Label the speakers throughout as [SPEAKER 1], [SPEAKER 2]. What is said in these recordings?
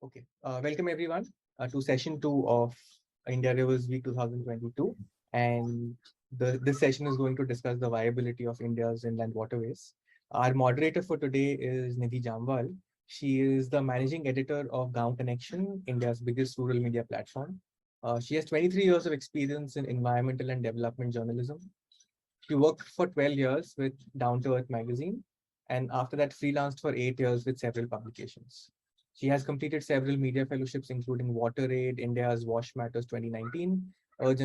[SPEAKER 1] Okay, welcome everyone to session 2 of India Rivers Week 2022. And this session is going to discuss the viability of India's inland waterways. Our moderator for today is Nidhi Jamwal. She is the managing editor of Gaon Connection, India's biggest rural media platform. She has 23 years of experience in environmental and development journalism. She worked for 12 years with Down to Earth magazine, and after that freelanced for 8 years with several publications. She has completed several media fellowships, including Waterways, India's Wash Matters 2019, Earth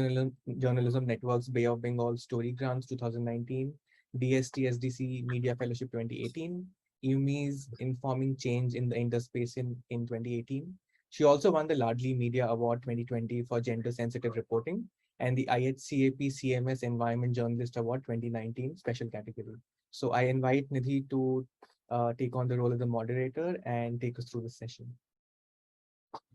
[SPEAKER 1] Journalism Network's Bay of Bengal Story Grants 2019, DST-SDC Media Fellowship 2018, UMI's Informing Change in the Interspace in 2018. She also won the Ladli Media Award 2020 for gender-sensitive reporting and the IHCAP CMS Environment Journalist Award 2019 special category. So I invite Nidhi to take on the role of the moderator and take us through the session.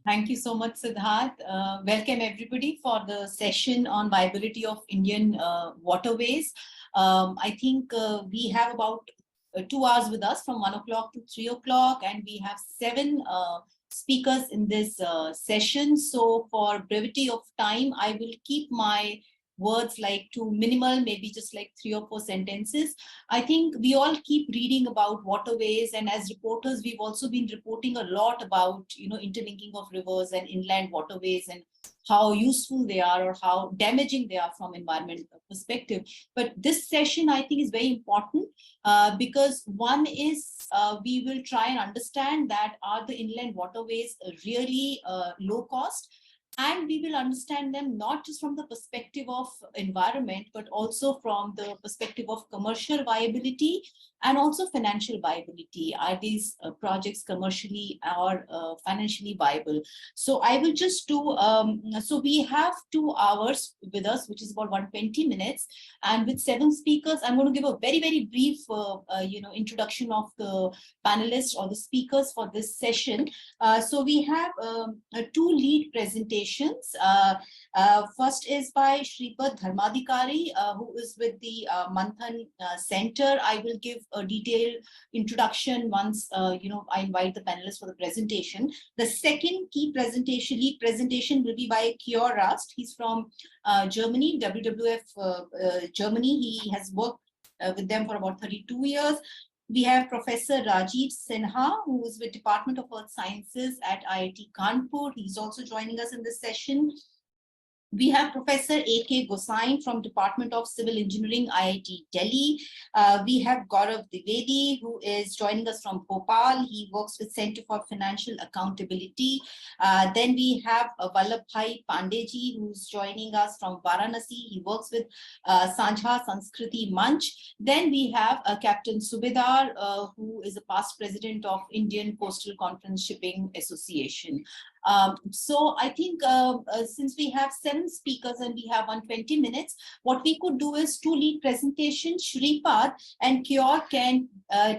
[SPEAKER 2] Thank you so much, Siddharth. Welcome everybody for the session on viability of Indian waterways. I think we have about 2 hours with us from 1 o'clock to 3 o'clock, and we have 7 speakers in this session. So for brevity of time, I will keep my words like to minimal, maybe just like 3 or 4 sentences. I think we all keep reading about waterways, and as reporters, we've also been reporting a lot about, interlinking of rivers and inland waterways and how useful they are or how damaging they are from environment perspective. But this session, I think, is very important because one is we will try and understand that are the inland waterways really low cost, and we will understand them not just from the perspective of environment, but also from the perspective of commercial viability and also financial viability. Are these projects commercially or financially viable? So I will just do, so we have 2 hours with us, which is about 120 minutes. And with 7 speakers, I'm going to give a very, very brief, introduction of the panelists or the speakers for this session. So we have 2 lead presentations. First is by Shripad Dharmadhikari, who is with the Manthan Center. I will give a detailed introduction once I invite the panelists for the presentation. The second key presentation, lead presentation, will be by Kior Rast. He's from Germany, WWF Germany. He has worked with them for about 32 years. We have Professor Rajiv Sinha, who is with Department of Earth Sciences at IIT Kanpur. He's also joining us in this session. We have Professor A.K. Gosain from Department of Civil Engineering, IIT Delhi. We have Gaurav Dwivedi, who is joining us from Bhopal. He works with Center for Financial Accountability. Then we have Vallabhbhai Pandeji, who's joining us from Varanasi. He works with Sanjha Sanskriti Manch. Then we have Captain Subedar, who is a past president of Indian Coastal Conference Shipping Association. So I think since we have 7 speakers and we have 120 minutes, what we could do is 2 lead presentations. Shripad and Kior can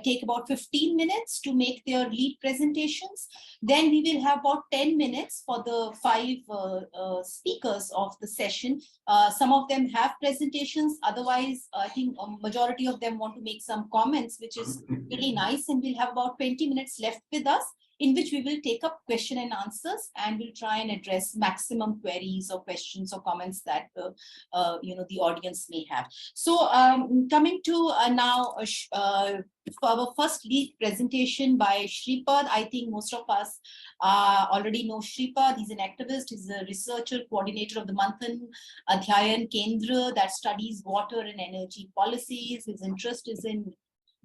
[SPEAKER 2] take about 15 minutes to make their lead presentations. Then we will have about 10 minutes for the 5 speakers of the session. Some of them have presentations. Otherwise, I think a majority of them want to make some comments, which is really nice. And we'll have about 20 minutes left with us, in which we will take up question and answers, and we'll try and address maximum queries or questions or comments that the audience may have. So coming to now for our first lead presentation by Shripad. I think most of us already know Shripad. He's an activist. He's a researcher, coordinator of the Manthan Adhyayan Kendra that studies water and energy policies. His interest is in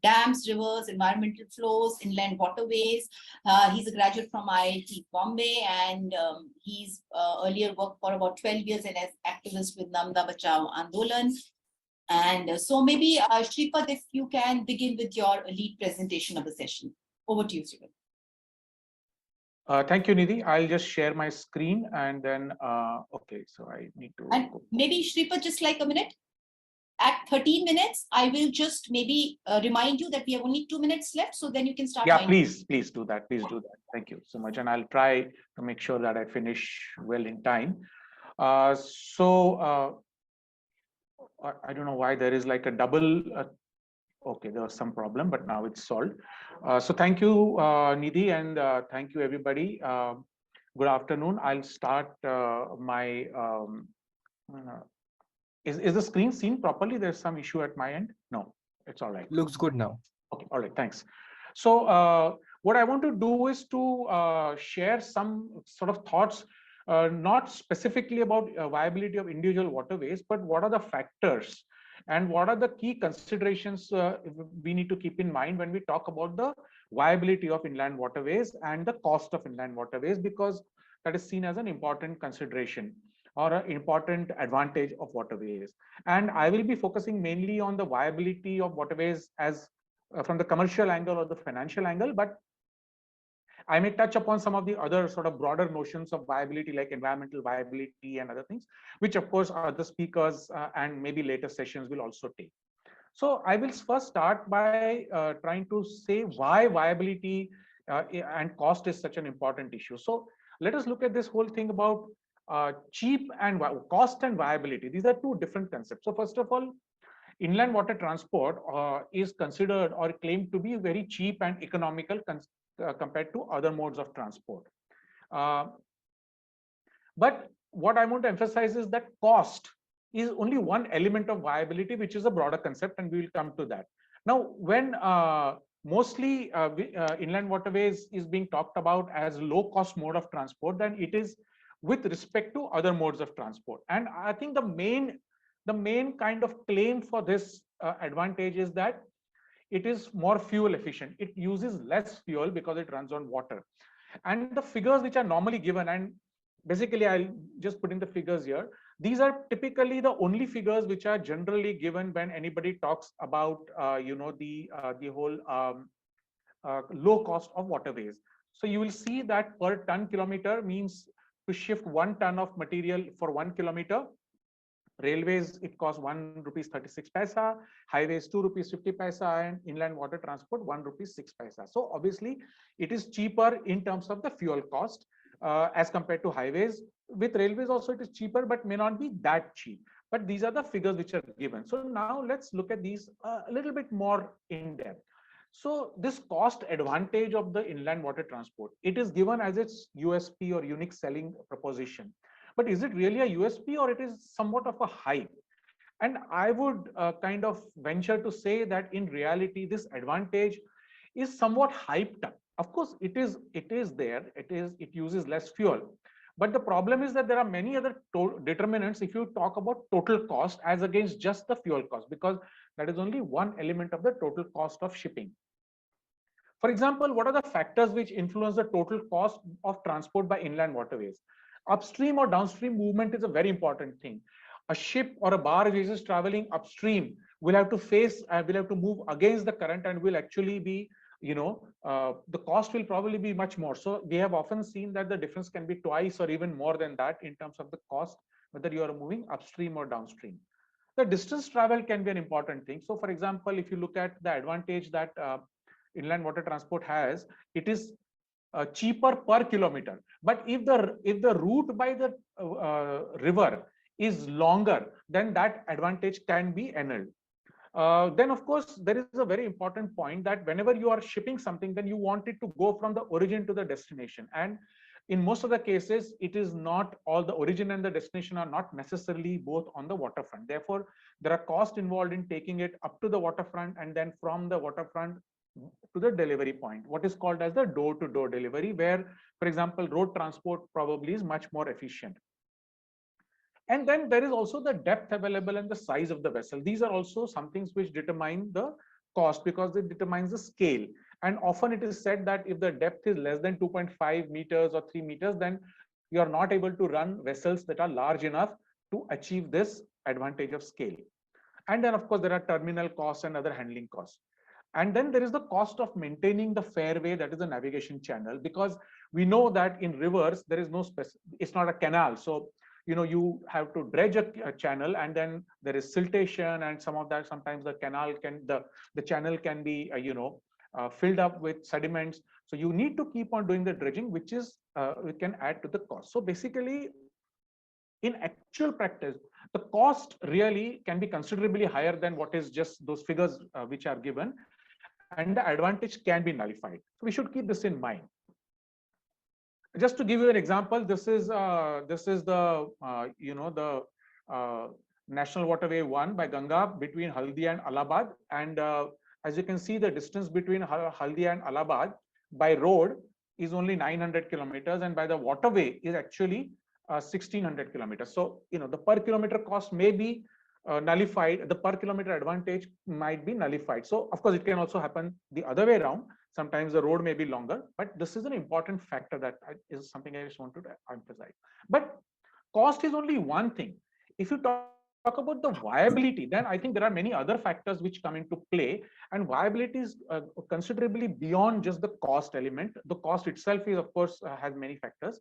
[SPEAKER 2] dams, rivers, environmental flows, inland waterways. He's a graduate from IIT Bombay, and he's earlier worked for about 12 years as activist with Namda Bachao Andolan. And so maybe Shripad, if you can begin with your lead presentation of the session. Over to you, Shripad.
[SPEAKER 3] Thank you, Nidhi. I'll just share my screen and then, okay, so I need to.
[SPEAKER 2] And maybe Shripad, just like a minute. At 13 minutes, I will just maybe remind you that we have only 2 minutes left, so then you can start.
[SPEAKER 3] Yeah, please do that. Please do that. Thank you so much. And I'll try to make sure that I finish well in time. I don't know why there is like a double Okay, there was some problem, but now it's solved. So thank you, Nidhi, and thank you, everybody. Good afternoon. I'll start my. Uh, is the screen seen properly? There's some issue at my end. No, it's all right.
[SPEAKER 1] Looks good now.
[SPEAKER 3] Okay, all right, thanks. So what I want to do is to share some sort of thoughts, not specifically about viability of individual waterways, but what are the factors and what are the key considerations we need to keep in mind when we talk about the viability of inland waterways and the cost of inland waterways, because that is seen as an important consideration or an important advantage of waterways. And I will be focusing mainly on the viability of waterways as from the commercial angle or the financial angle, but I may touch upon some of the other sort of broader notions of viability, like environmental viability and other things, which of course other speakers and maybe later sessions will also take. So I will first start by trying to say why viability and cost is such an important issue. So let us look at this whole thing about cheap and cost and viability. These are two different concepts. So first of all, inland water transport is considered or claimed to be very cheap and economical compared to other modes of transport. Uh, but what I want to emphasize is that cost is only one element of viability, which is a broader concept, and we will come to that. Now, when mostly inland waterways is being talked about as low cost mode of transport, then it is with respect to other modes of transport. And I think the main kind of claim for this advantage is that it is more fuel efficient. It uses less fuel because it runs on water. And the figures which are normally given, and basically I'll just put in the figures here. These are typically the only figures which are generally given when anybody talks about the whole low cost of waterways. So you will see that per ton kilometer means to shift 1 ton of material for 1 kilometer. Railways, it costs 1 rupees 36 paisa, highways 2 rupees 50 paisa, and inland water transport 1 rupees 6 paisa. So obviously it is cheaper in terms of the fuel cost as compared to highways. With railways also it is cheaper, but may not be that cheap. But these are the figures which are given. So now let's look at these a little bit more in depth. So this cost advantage of the inland water transport, it is given as its USP or unique selling proposition. But is it really a USP or it is somewhat of a hype? And I would kind of venture to say that in reality, this advantage is somewhat hyped up. Of course, it is there. It uses less fuel. But the problem is that there are many other determinants if you talk about total cost as against just the fuel cost, because that is only one element of the total cost of shipping. For example, what are the factors which influence the total cost of transport by inland waterways? Upstream or downstream movement is a very important thing. A ship or a barge which is traveling upstream will have to will have to move against the current and will actually be, the cost will probably be much more. So we have often seen that the difference can be twice or even more than that in terms of the cost, whether you are moving upstream or downstream. The distance travel can be an important thing. So for example, if you look at the advantage that inland water transport has, it is cheaper per kilometer. But if the route by the river is longer, then that advantage can be annulled. Then of course there is a very important point that whenever you are shipping something, then you want it to go from the origin to the destination. And in most of the cases, it is not all the origin and the destination are not necessarily both on the waterfront. Therefore, there are costs involved in taking it up to the waterfront and then from the waterfront to the delivery point, what is called as the door-to-door delivery, where, for example, road transport probably is much more efficient. And then there is also the depth available and the size of the vessel. These are also some things which determine the cost because it determines the scale. And often it is said that if the depth is less than 2.5 meters or 3 meters, then you are not able to run vessels that are large enough to achieve this advantage of scale. And then, of course, there are terminal costs and other handling costs. And then there is the cost of maintaining the fairway, that is the navigation channel, because we know that in rivers, there is no it's not a canal. So, you have to dredge a channel and then there is siltation and some of that. Sometimes the channel can be, filled up with sediments. So you need to keep on doing the dredging, which can add to the cost. So basically, in actual practice, the cost really can be considerably higher than what is just those figures which are given, and the advantage can be nullified. So we should keep this in mind. Just to give you an example, this is the the National Waterway 1 by Ganga between Haldia and Allahabad, and as you can see, the distance between Haldia and Allahabad by road is only 900 kilometers, and by the waterway is actually 1600 kilometers. So the per kilometer cost may be nullified, the per kilometer advantage might be nullified. So of course it can also happen the other way around. Sometimes the road may be longer, but this is an important factor that is something I just wanted to emphasize. But cost is only one thing. If you talk about the viability, then I think there are many other factors which come into play, and viability is considerably beyond just the cost element. The cost itself is, of course, has many factors.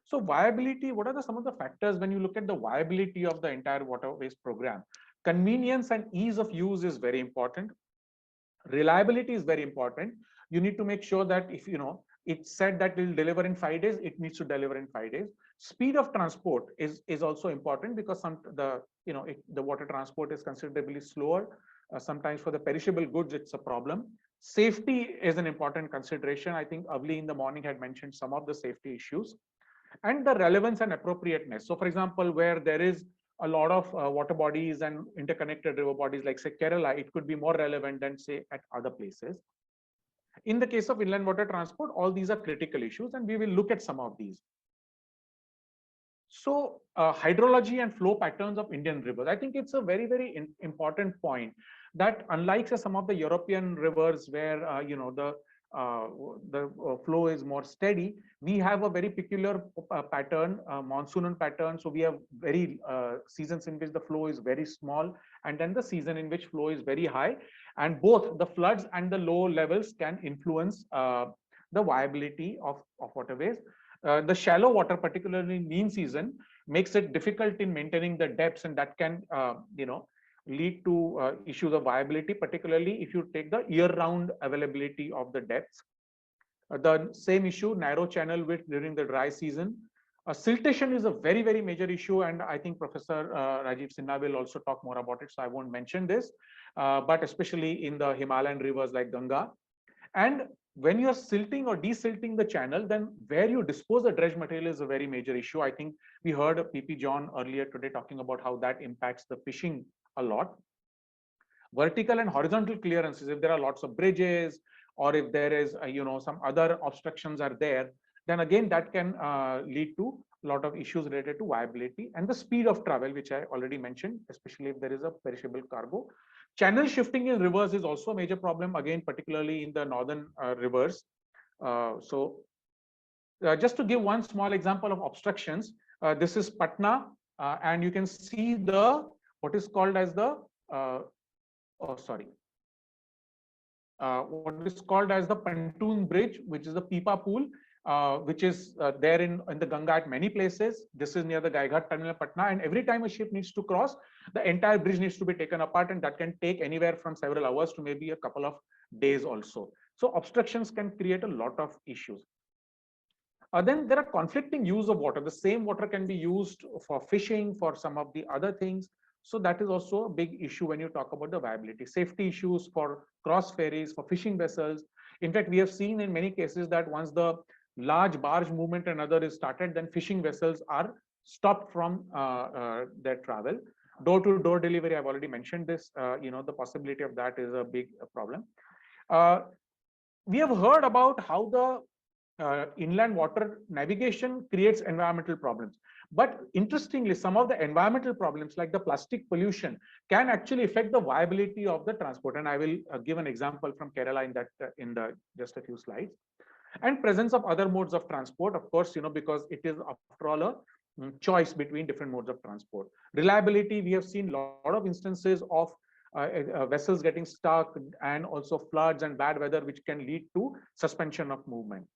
[SPEAKER 3] So viability, what are some of the factors when you look at the viability of the entire waterways program? Convenience and ease of use is very important. Reliability is very important. You need to make sure that if it's said that it will deliver in 5 days, it needs to deliver in 5 days. Speed of transport is also important, because the water transport is considerably slower. Sometimes for the perishable goods, it's a problem. Safety is an important consideration. I think Avli in the morning had mentioned some of the safety issues, and the relevance and appropriateness. So for example, where there is a lot of water bodies and interconnected river bodies like say Kerala, it could be more relevant than say at other places. In the case of inland water transport, all these are critical issues, and we will look at some of these. So hydrology and flow patterns of Indian rivers, I think it's a very, very important point, that unlike say, some of the European rivers where the flow is more steady, we have a very peculiar pattern, monsoonal pattern. So we have very seasons in which the flow is very small, and then the season in which flow is very high, and both the floods and the low levels can influence the viability of waterways. The shallow water, particularly in lean season, makes it difficult in maintaining the depths, and that can lead to issues of viability, particularly if you take the year-round availability of the depths. The same issue, narrow channel width during the dry season. Siltation is a very, very major issue, and I think Professor Rajiv Sinha will also talk more about it, so I won't mention this, but especially in the Himalayan rivers like Ganga. And when you're silting or desilting the channel, then where you dispose the dredge material is a very major issue. I think we heard PP John earlier today talking about how that impacts the fishing a lot. Vertical and horizontal clearances, if there are lots of bridges, or if there is some other obstructions are there, then again that can lead to a lot of issues related to viability. And the speed of travel, which I already mentioned, especially if there is a perishable cargo. Channel shifting in rivers is also a major problem, again, particularly in the northern rivers. Just to give one small example of obstructions, this is Patna, and you can see what is called as the what is called as the Pontoon Bridge, which is the Pipa Pool, which is there in the Ganga at many places. This is near the Gaighat terminal, Patna, and every time a ship needs to cross, the entire bridge needs to be taken apart, and that can take anywhere from several hours to maybe a couple of days also. So obstructions can create a lot of issues. Then there are conflicting use of water. The same water can be used for fishing, for some of the other things. So that is also a big issue when you talk about the viability. Safety issues for cross ferries, for fishing vessels. In fact, we have seen in many cases that once the large barge movement and other is started, then fishing vessels are stopped from their travel. Door-to-door delivery, I've already mentioned this. The possibility of that is a big problem. We have heard about how the inland water navigation creates environmental problems. But interestingly, some of the environmental problems like the plastic pollution can actually affect the viability of the transport. And I will give an example from Kerala in just a few slides. And presence of other modes of transport, of course, because it is after all a choice between different modes of transport. Reliability, we have seen a lot of instances of vessels getting stuck, and also floods and bad weather, which can lead to suspension of movement.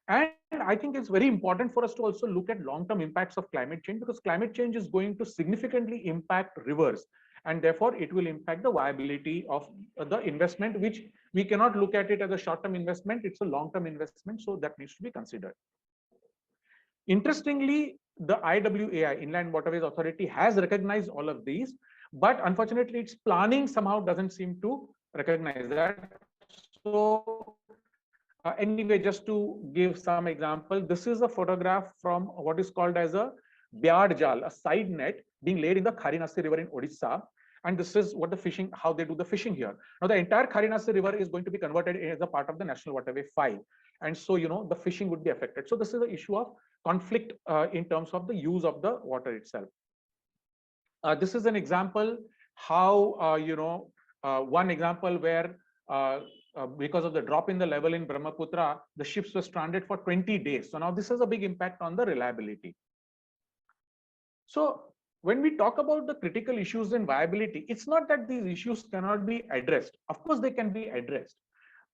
[SPEAKER 3] And I think it's very important for us to also look at long-term impacts of climate change, because climate change is going to significantly impact rivers, and therefore it will impact the viability of the investment, which we cannot look at it as a short-term investment. It's a long-term investment, so that needs to be considered. Interestingly, the IWAI, Inland Waterways Authority, has recognized all of these, but unfortunately, its planning somehow doesn't seem to recognize that. So anyway, just to give some example, this is a photograph from what is called as a Byad Jal, a side net being laid in the Kharinasi River in Odisha. And this is what the fishing, how they do the fishing here. Now, the entire Kharinasi River is going to be converted as a part of the National Waterway 5. And so, the fishing would be affected. So this is the issue of conflict in terms of the use of the water itself. This is an example how, one example where because of the drop in the level in Brahmaputra, the ships were stranded for 20 days. So now this has a big impact on the reliability. So when we talk about the critical issues in viability, it's not that these issues cannot be addressed. Of course, they can be addressed.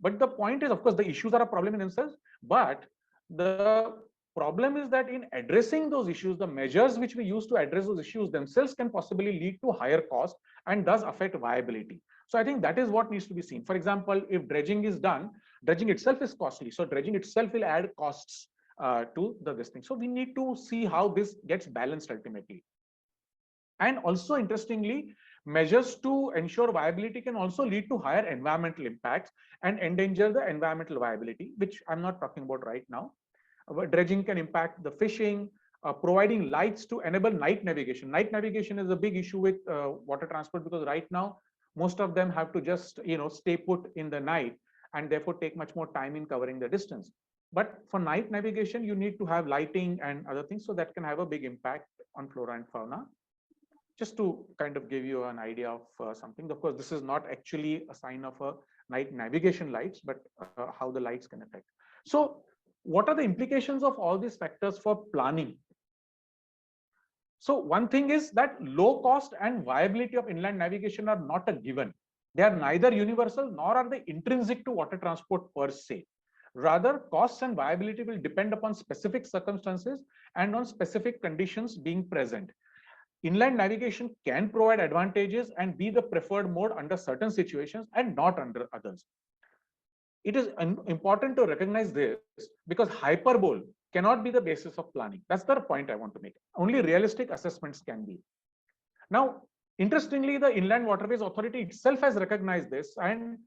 [SPEAKER 3] But the point is, of course, the issues are a problem in themselves. But the problem is that in addressing those issues, the measures which we use to address those issues themselves can possibly lead to higher cost and does affect viability. So I think that is what needs to be seen. For example, if dredging is done, dredging itself is costly. So dredging itself will add costs to this thing. So we need to see how this gets balanced ultimately. And also, interestingly, measures to ensure viability can also lead to higher environmental impacts and endanger the environmental viability, which I'm not talking about right now. Dredging can impact the fishing, providing lights to enable night navigation. Night navigation is a big issue with water transport, because right now, most of them have to just, stay put in the night and therefore take much more time in covering the distance. But for night navigation, you need to have lighting and other things, so that can have a big impact on flora and fauna. Just to kind of give you an idea of something. Of course, this is not actually a sign of a night navigation lights, but how the lights can affect. So what are the implications of all these factors for planning? So one thing is that low cost and viability of inland navigation are not a given. They are neither universal nor are they intrinsic to water transport per se. Rather, costs and viability will depend upon specific circumstances and on specific conditions being present. Inland navigation can provide advantages and be the preferred mode under certain situations and not under others. It is important to recognize this, because hyperbole cannot be the basis of planning. That's the point I want to make. Only realistic assessments can be. Now, interestingly, the Inland Waterways Authority itself has recognized this, and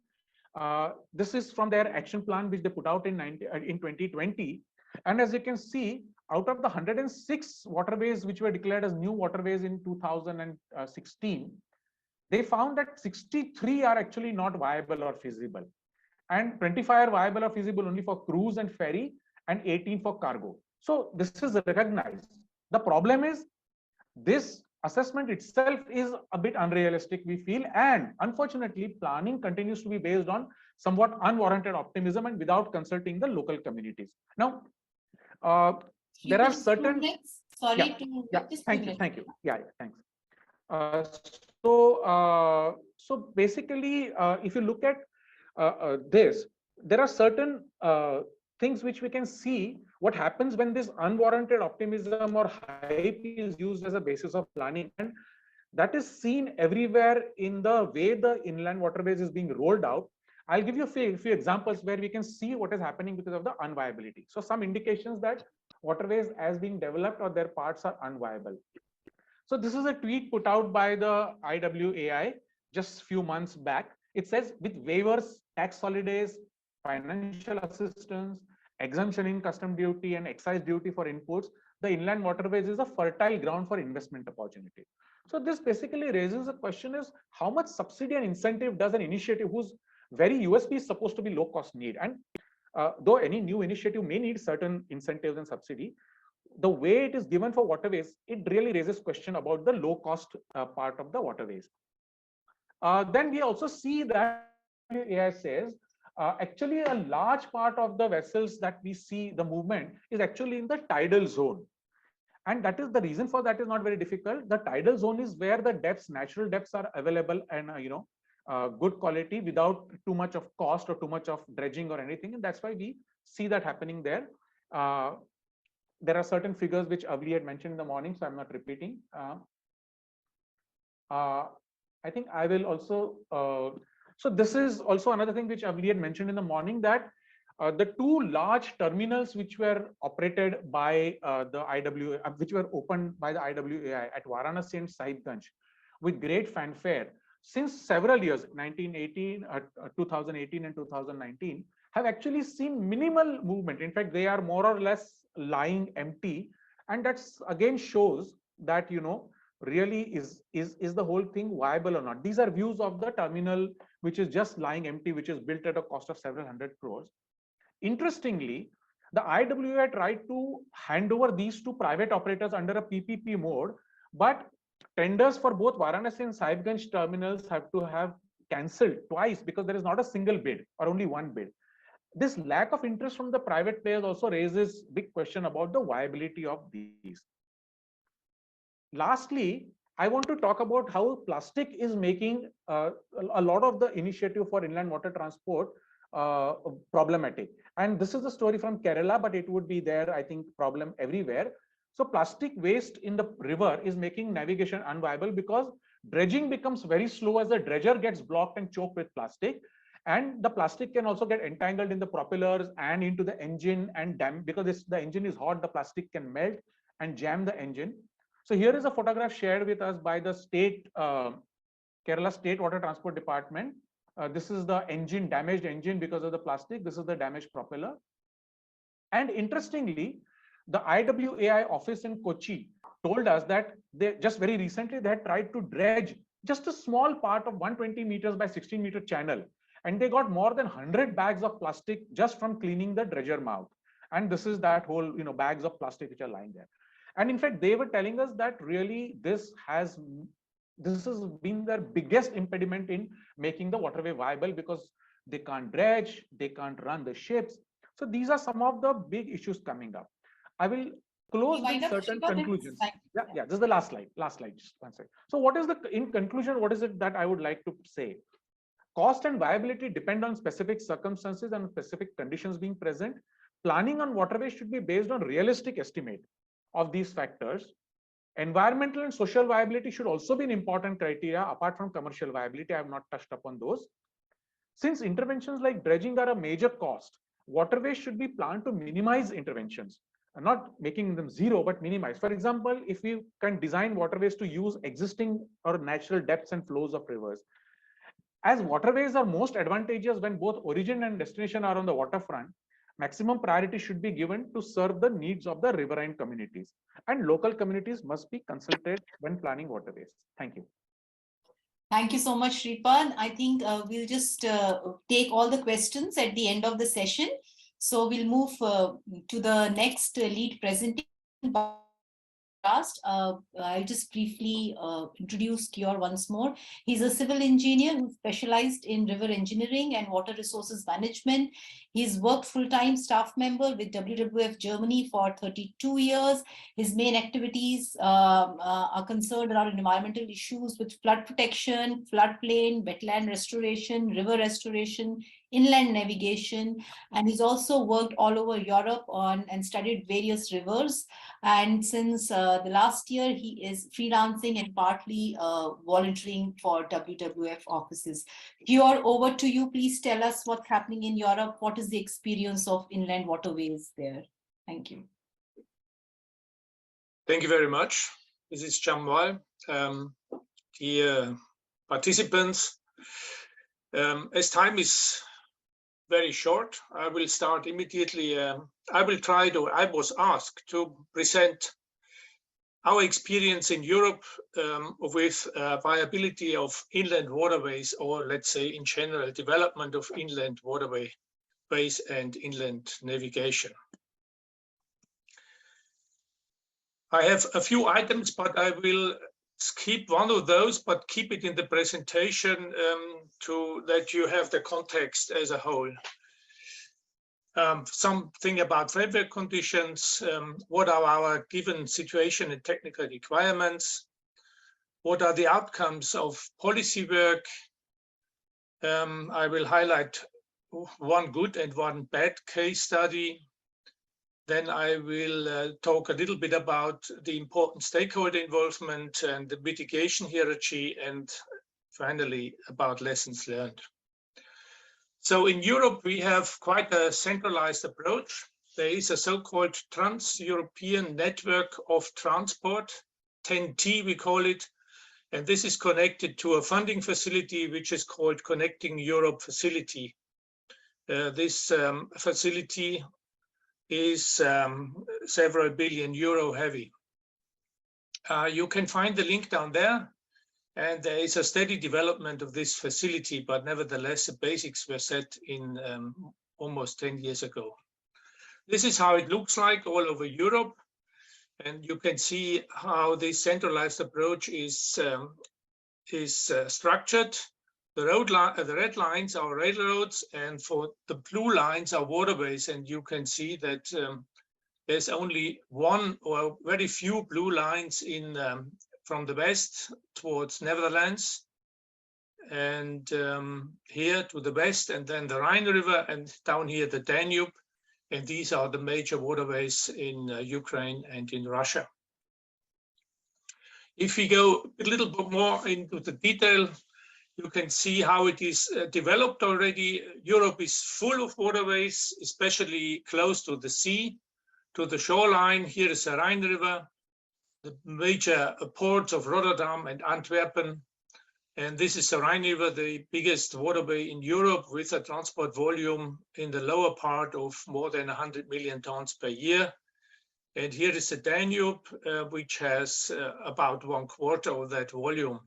[SPEAKER 3] this is from their action plan which they put out in 2020. And as you can see, out of the 106 waterways which were declared as new waterways in 2016, they found that 63 are actually not viable or feasible, and 25 are viable or feasible only for cruise and ferry, and 18 for cargo. So this is recognized. The problem is this assessment itself is a bit unrealistic, we feel, and unfortunately planning continues to be based on somewhat unwarranted optimism and without consulting the local communities. Now, there are certain.
[SPEAKER 2] Sorry
[SPEAKER 3] thank you. Thanks. So basically, if you look at this, there are certain things which we can see what happens when this unwarranted optimism or hype is used as a basis of planning, and that is seen everywhere in the way the inland waterways is being rolled out. I'll give you a few examples where we can see what is happening because of the unviability. So some indications that waterways as being developed or their parts are unviable. So this is a tweet put out by the IWAI just a few months back. It says, with waivers, tax holidays, financial assistance, exemption in custom duty and excise duty for imports, the inland waterways is a fertile ground for investment opportunity. So this basically raises a question: is how much subsidy and incentive does an initiative whose very USP is supposed to be low cost need? And though any new initiative may need certain incentives and subsidy, the way it is given for waterways, it really raises question about the low cost part of the waterways. Then we also see that AI says actually a large part of the vessels that we see the movement is actually in the tidal zone. And that is the reason for that is not very difficult. The tidal zone is where the depths, natural depths are available and good quality without too much of cost or too much of dredging or anything. And that's why we see that happening there. There are certain figures which Avli had mentioned in the morning, so I'm not repeating. I think I will also, so this is also another thing which Avli had mentioned in the morning, that the two large terminals which were operated by the IWA, which were opened by the IWAI at Varanasi and Sahibganj with great fanfare since several years, 1918, 2018 and 2019, have actually seen minimal movement. In fact, they are more or less lying empty. And that's again shows that, really is the whole thing viable or not. These are views of the terminal, which is just lying empty, which is built at a cost of several hundred crores. Interestingly, the IWA tried to hand over these to private operators under a PPP mode, but tenders for both Varanasi and Sahibganj terminals have to have cancelled twice because there is not a single bid or only one bid. This lack of interest from the private players also raises big question about the viability of these. Lastly, I want to talk about how plastic is making a lot of the initiative for inland water transport problematic. And this is the story from Kerala, but it would be there, I think, problem everywhere. So plastic waste in the river is making navigation unviable because dredging becomes very slow as the dredger gets blocked and choked with plastic. And the plastic can also get entangled in the propellers and into the engine and because the engine is hot, the plastic can melt and jam the engine. So here is a photograph shared with us by the Kerala State Water Transport Department. This is the engine, damaged engine because of the plastic. This is the damaged propeller. And interestingly, the IWAI office in Kochi told us that they just very recently they had tried to dredge just a small part of 120 meters by 16-meter channel. And they got more than 100 bags of plastic just from cleaning the dredger mouth. And this is that whole, bags of plastic which are lying there. And in fact, they were telling us that really this has been their biggest impediment in making the waterway viable because they can't dredge, they can't run the ships. So these are some of the big issues coming up. I will close with certain conclusions. Yeah, this is the last slide. Just one second. So what is in conclusion, what is it that I would like to say? Cost and viability depend on specific circumstances and specific conditions being present. Planning on waterways should be based on realistic estimate of these factors. Environmental and social viability should also be an important criteria apart from commercial viability. I have not touched upon those. Since interventions like dredging are a major cost, waterways should be planned to minimize interventions, not making them zero, but minimize. For example, if we can design waterways to use existing or natural depths and flows of rivers, as waterways are most advantageous when both origin and destination are on the waterfront, maximum priority should be given to serve the needs of the riverine communities, and local communities must be consulted when planning waterways. Thank you.
[SPEAKER 2] Thank you so much, Shripad. I think we'll just take all the questions at the end of the session. So we'll move to the next lead presentation. I'll just briefly introduce Kior once more. He's a civil engineer who specialized in river engineering and water resources management. He's worked full-time staff member with WWF Germany for 32 years. His main activities are concerned around environmental issues with flood protection, floodplain, wetland restoration, river restoration, inland navigation, and he's also worked all over Europe on and studied various rivers. And since the last year, he is freelancing and partly volunteering for WWF offices. Kior, over to you. Please tell us what's happening in Europe. What is the experience of inland waterways there? Thank you.
[SPEAKER 4] Thank you very much. This is Jamal. Dear participants, as time is very short, I will start immediately. I was asked to present our experience in Europe with viability of inland waterways, or let's say in general, development of inland waterways and inland navigation. I have a few items, but I will skip one of those, but keep it in the presentation to that you have the context as a whole. Something about framework conditions, what are our given situation and technical requirements, what are the outcomes of policy work. I will highlight one good and one bad case study. Then I will talk a little bit about the important stakeholder involvement and the mitigation hierarchy, and finally about lessons learned. So in Europe, we have quite a centralized approach. There is a so-called Trans-European Network of Transport, TEN-T we call it, and this is connected to a funding facility which is called Connecting Europe Facility. This facility is several billion euro heavy. You can find the link down there, and there is a steady development of this facility, but nevertheless, the basics were set in almost 10 years ago. This is how it looks like all over Europe, and you can see how this centralized approach is structured. The red lines are railroads, and for the blue lines are waterways, and you can see that there's only one or very few blue lines in from the west towards Netherlands, and here to the west, and then the Rhine River, and down here the Danube, and these are the major waterways in Ukraine and in Russia. If we go a little bit more into the detail, you can see how it is developed already. Europe is full of waterways, especially close to the sea, to the shoreline. Here is the Rhine River, the major ports of Rotterdam and Antwerpen. And this is the Rhine River, the biggest waterway in Europe, with a transport volume in the lower part of more than 100 million tons per year. And here is the Danube, which has about 1/4 of that volume.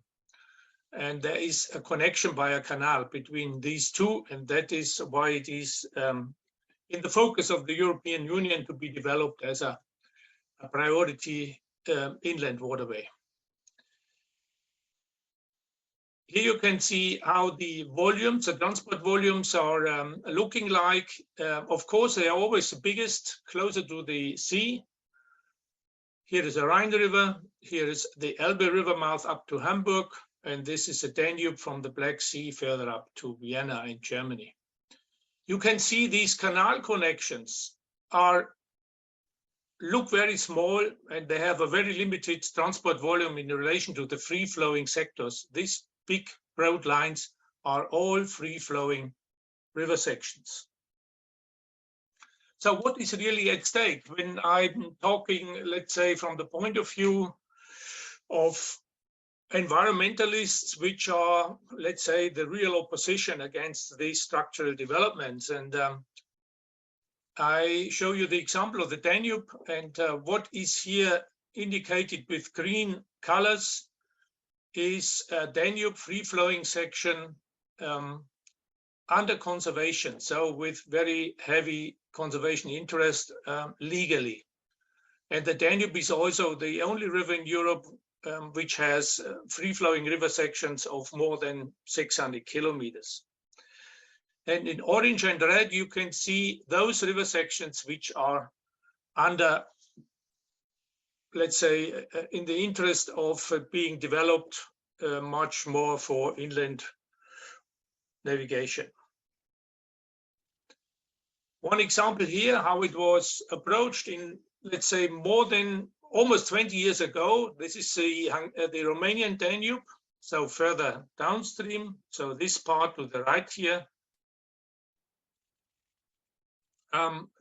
[SPEAKER 4] And there is a connection by a canal between these two, and that is why it is in the focus of the European Union to be developed as a priority inland waterway. Here you can see how the volumes, the transport volumes are looking like. Of course, they are always the biggest, closer to the sea. Here is the Rhine River, here is the Elbe River mouth up to Hamburg, and this is the Danube from the Black Sea further up to Vienna in Germany. You can see these canal connections look very small, and they have a very limited transport volume in relation to the free-flowing sectors. These big broad lines are all free-flowing river sections. So what is really at stake when I'm talking, let's say, from the point of view of environmentalists, which are, let's say, the real opposition against these structural developments? And I show you the example of the Danube, and what is here indicated with green colors is a Danube free-flowing section under conservation, so with very heavy conservation interest legally. And the Danube is also the only river in Europe which has free-flowing river sections of more than 600 kilometers. And in orange and red, you can see those river sections which are under, let's say, in the interest of being developed much more for inland navigation. One example here, how it was approached in, let's say, more than almost 20 years ago. This is the Romanian Danube, so further downstream. So this part to the right here.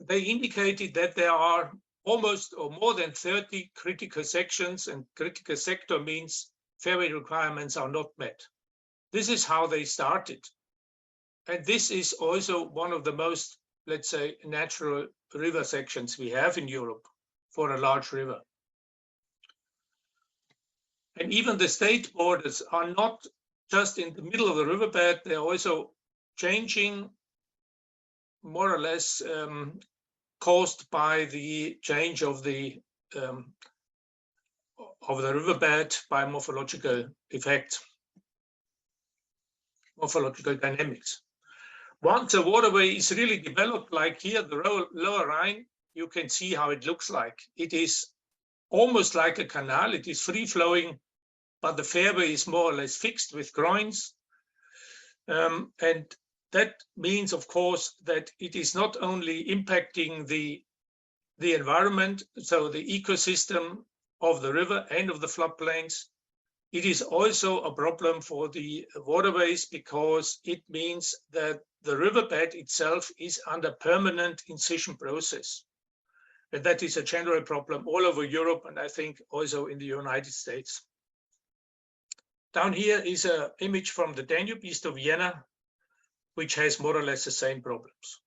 [SPEAKER 4] They indicated that there are almost or more than 30 critical sections, and critical sector means fairway requirements are not met. This is how they started. And this is also one of the most, let's say, natural river sections we have in Europe for a large river. And even the state borders are not just in the middle of the riverbed, they're also changing, more or less caused by the change of the riverbed by morphological effects, morphological dynamics. Once a waterway is really developed, like here, the lower Rhine, you can see how it looks like. It is almost like a canal. It is free-flowing, but the fairway is more or less fixed with groins. And that means, of course, that it is not only impacting the environment, so the ecosystem of the river and of the floodplains, it is also a problem for the waterways, because it means that the riverbed itself is under permanent incision process. And that is a general problem all over Europe, and I think also in the United States. Down here is an image from the Danube east of Vienna, which has more or less the same problems.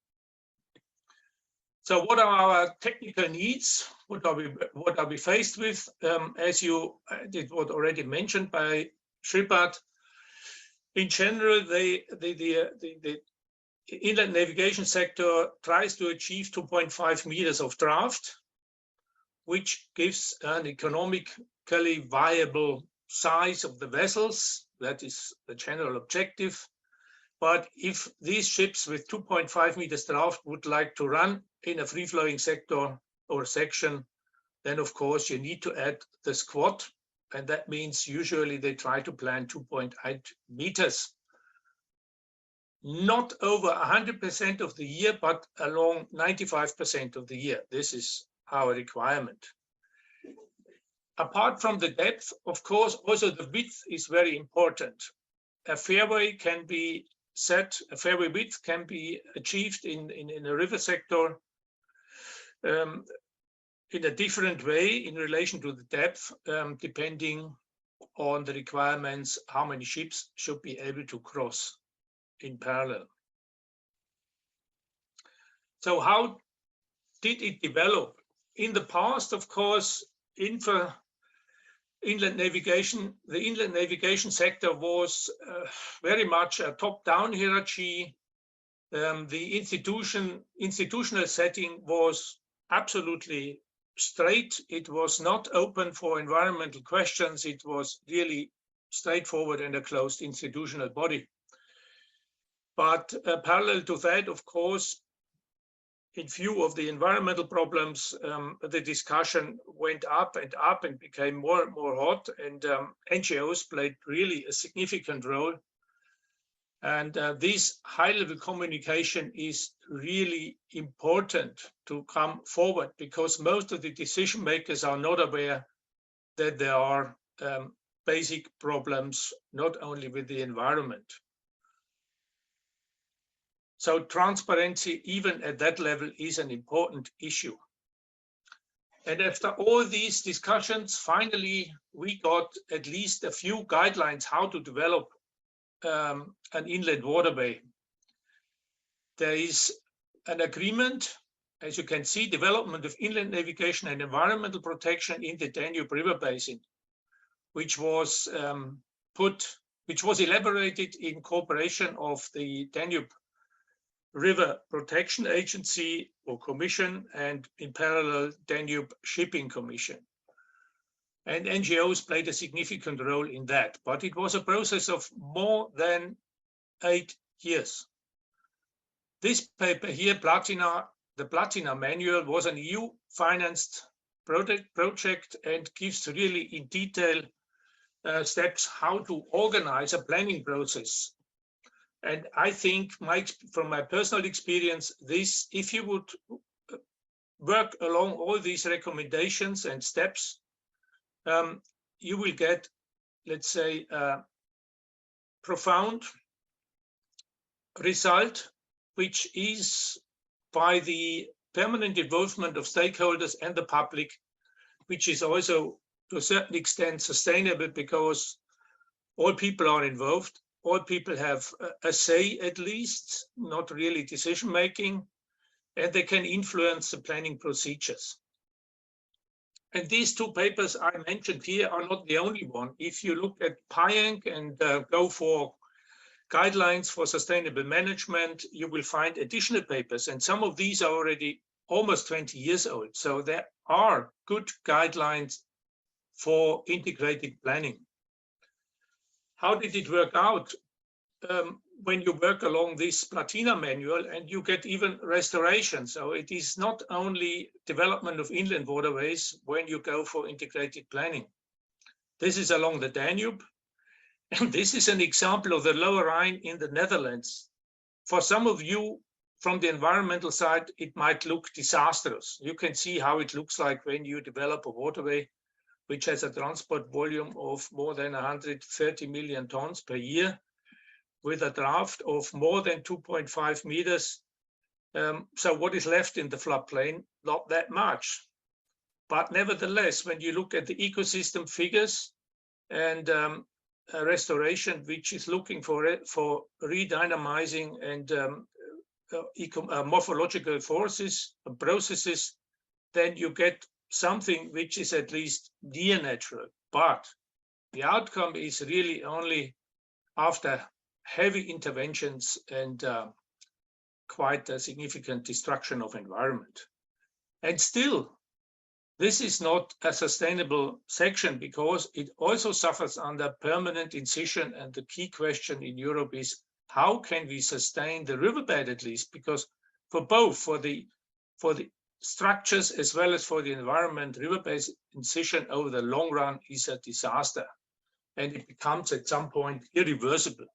[SPEAKER 4] So what are our technical needs? What are we faced with? As it was already mentioned by Shripad, in general, the inland navigation sector tries to achieve 2.5 meters of draft, which gives an economically viable size of the vessels. That is the general objective. But if these ships with 2.5 meters draft would like to run in a free-flowing sector or section, then of course you need to add the squat, and that means usually they try to plan 2.8 meters. Not over 100% of the year, but along 95% of the year. This is our requirement. Apart from the depth, of course, also the width is very important. A fairway can be set, a fairway width can be achieved in a river sector in a different way in relation to the depth, depending on the requirements, how many ships should be able to cross in parallel. So how did it develop? In the past, of course, inland navigation, the inland navigation sector was very much a top-down hierarchy. The institutional setting was absolutely straight. It was not open for environmental questions. It was really straightforward and a closed institutional body. But parallel to that, of course, in view of the environmental problems, the discussion went up and became more and more hot, and NGOs played really a significant role. And this high-level communication is really important to come forward, because most of the decision makers are not aware that there are basic problems, not only with the environment. So transparency, even at that level, is an important issue. And after all these discussions, finally, we got at least a few guidelines how to develop an inland waterway. There is an agreement, as you can see, development of inland navigation and environmental protection in the Danube River Basin, which was elaborated in cooperation of the Danube River Protection Agency or Commission, and in parallel Danube Shipping Commission. And NGOs played a significant role in that, but it was a process of more than 8 years. This paper here, the Platina Manual, was an EU-financed project and gives really in detail steps how to organize a planning process. And I think from my personal experience, if you would work along all these recommendations and steps, you will get, let's say, a profound result, which is by the permanent involvement of stakeholders and the public, which is also to a certain extent sustainable, because all people are involved. All people have a say, at least, not really decision making, and they can influence the planning procedures. And these two papers I mentioned here are not the only one. If you look at PIANG and go for guidelines for sustainable management, you will find additional papers, and some of these are already almost 20 years old. So there are good guidelines for integrated planning. How did it work out? When you work along this Platina Manual, and you get even restoration. So it is not only development of inland waterways when you go for integrated planning. This is along the Danube, and this is an example of the Lower Rhine in the Netherlands. For some of you from the environmental side, it might look disastrous. You can see how it looks like when you develop a waterway which has a transport volume of more than 130 million tons per year. with a draft of more than 2.5 meters. So what is left in the floodplain? Not that much. But nevertheless, when you look at the ecosystem figures and restoration, which is looking for redynamizing and morphological forces and processes, then you get something which is at least near natural. But the outcome is really only after heavy interventions and quite a significant destruction of environment. And still, this is not a sustainable section because it also suffers under permanent incision. And the key question in Europe is, how can we sustain the riverbed at least? Because for both, for the structures as well as for the environment, riverbed incision over the long run is a disaster. And it becomes at some point irreversible.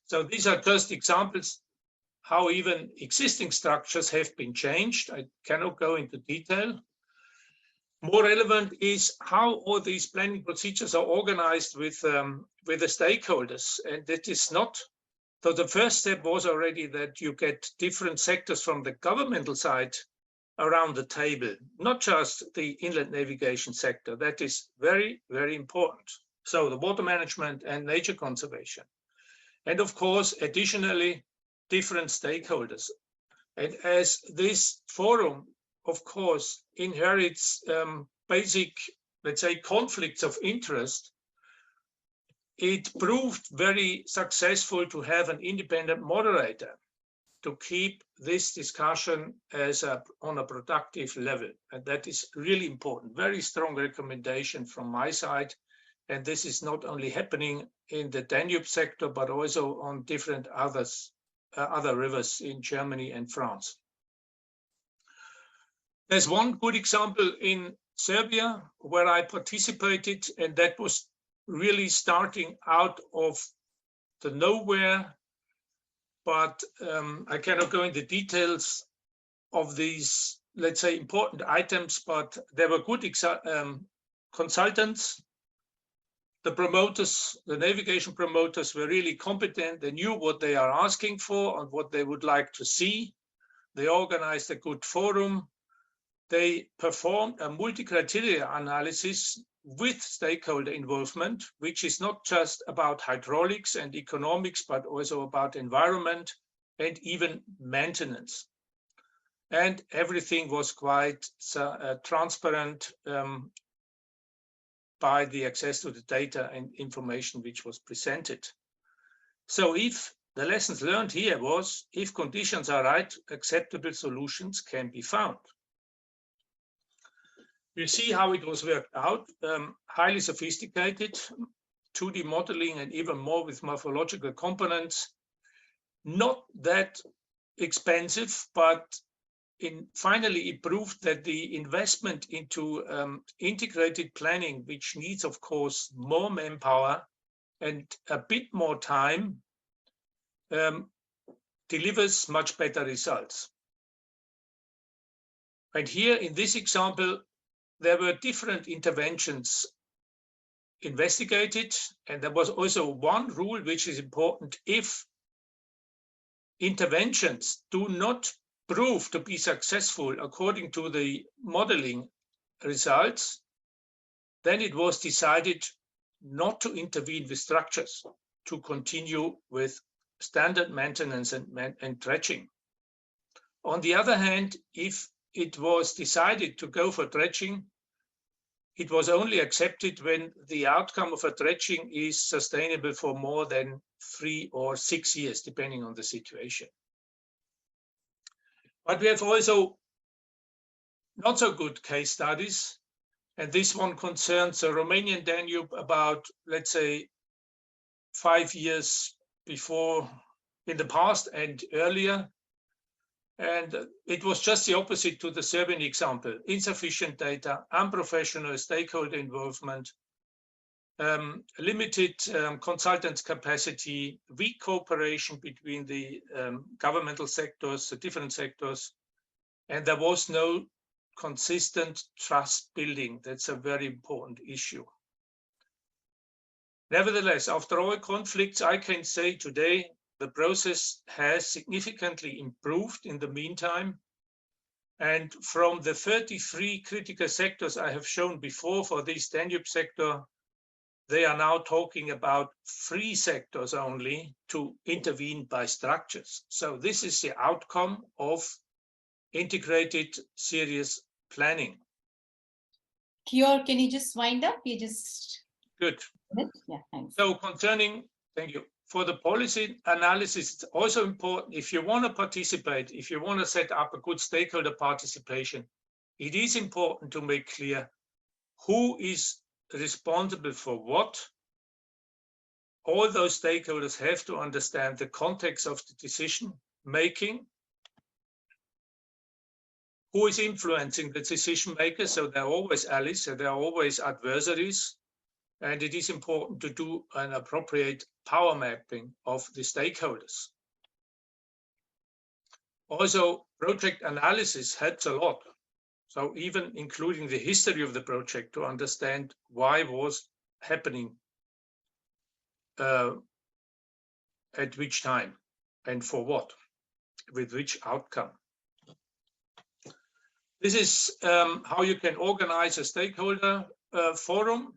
[SPEAKER 4] So these are just examples how even existing structures have been changed. I cannot go into detail. More relevant is how all these planning procedures are organized with the stakeholders. And that is not, so the first step was already that you get different sectors from the governmental side around the table, not just the inland navigation sector. That is very, very important. So the water management and nature conservation. And of course, additionally, different stakeholders. And as this forum, of course, inherits basic, let's say, conflicts of interest, it proved very successful to have an independent moderator to keep this discussion as on a productive level. And that is really important. Very strong recommendation from my side. And this is not only happening in the Danube sector, but also on different other rivers in Germany and France. There's one good example in Serbia where I participated, and that was really starting out of the nowhere. But I cannot go into details of these, let's say, important items, but there were good consultants. The promoters, the navigation promoters were really competent. They knew what they are asking for and what they would like to see. They organized a good forum. They performed a multi-criteria analysis with stakeholder involvement, which is not just about hydraulics and economics, but also about environment and even maintenance. And everything was quite transparent by the access to the data and information which was presented. So if the lessons learned here was, if conditions are right, acceptable solutions can be found. You see how it was worked out, highly sophisticated, 2D modeling and even more with morphological components, not that expensive, but finally it proved that the investment into integrated planning, which needs, of course, more manpower and a bit more time, delivers much better results. And here in this example, there were different interventions investigated, and there was also one rule which is important. If interventions do not prove to be successful according to the modeling results, then it was decided not to intervene with structures, to continue with standard maintenance and dredging. On the other hand, if it was decided to go for dredging, it was only accepted when the outcome of a dredging is sustainable for more than 3 or 6 years, depending on the situation. But we have also not so good case studies. And this one concerns the Romanian Danube about, let's say, 5 years before, in the past and earlier. And it was just the opposite to the Serbian example: insufficient data, unprofessional stakeholder involvement, limited consultants' capacity, weak cooperation between the governmental sectors, the different sectors, and there was no consistent trust building. That's a very important issue. Nevertheless, after all conflicts, I can say today the process has significantly improved in the meantime. And from the 33 critical sectors I have shown before for this Danube sector, they are now talking about 3 sectors only to intervene by structures. So this is the outcome of integrated serious planning.
[SPEAKER 2] Kior, can you just wind up? You just
[SPEAKER 4] Good.
[SPEAKER 2] Yeah, thanks.
[SPEAKER 4] So concerning, thank you. For the policy analysis, it's also important if you want to participate, if you want to set up a good stakeholder participation, it is important to make clear who is responsible for what. All those stakeholders have to understand the context of the decision making, who is influencing the decision makers. So they're always allies, so they're always adversaries. And it is important to do an appropriate power mapping of the stakeholders. Also, project analysis helps a lot. So even including the history of the project to understand why was happening at which time and for what, with which outcome. This is how you can organize a stakeholder forum.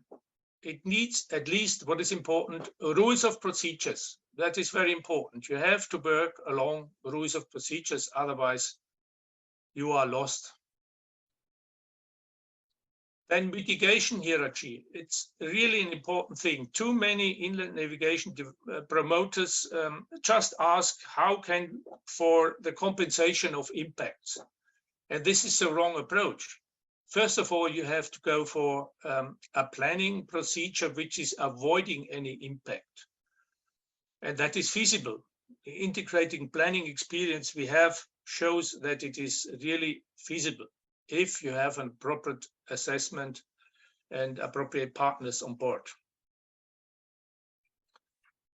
[SPEAKER 4] It needs at least what is important, rules of procedures. That is very important. You have to work along rules of procedures, otherwise you are lost. Then mitigation hierarchy. It's really an important thing. Too many inland navigation promoters just ask how can for the compensation of impacts. And this is the wrong approach. First of all, you have to go for a planning procedure which is avoiding any impact. And that is feasible. The integrating planning experience we have shows that it is really feasible if you have an appropriate assessment and appropriate partners on board.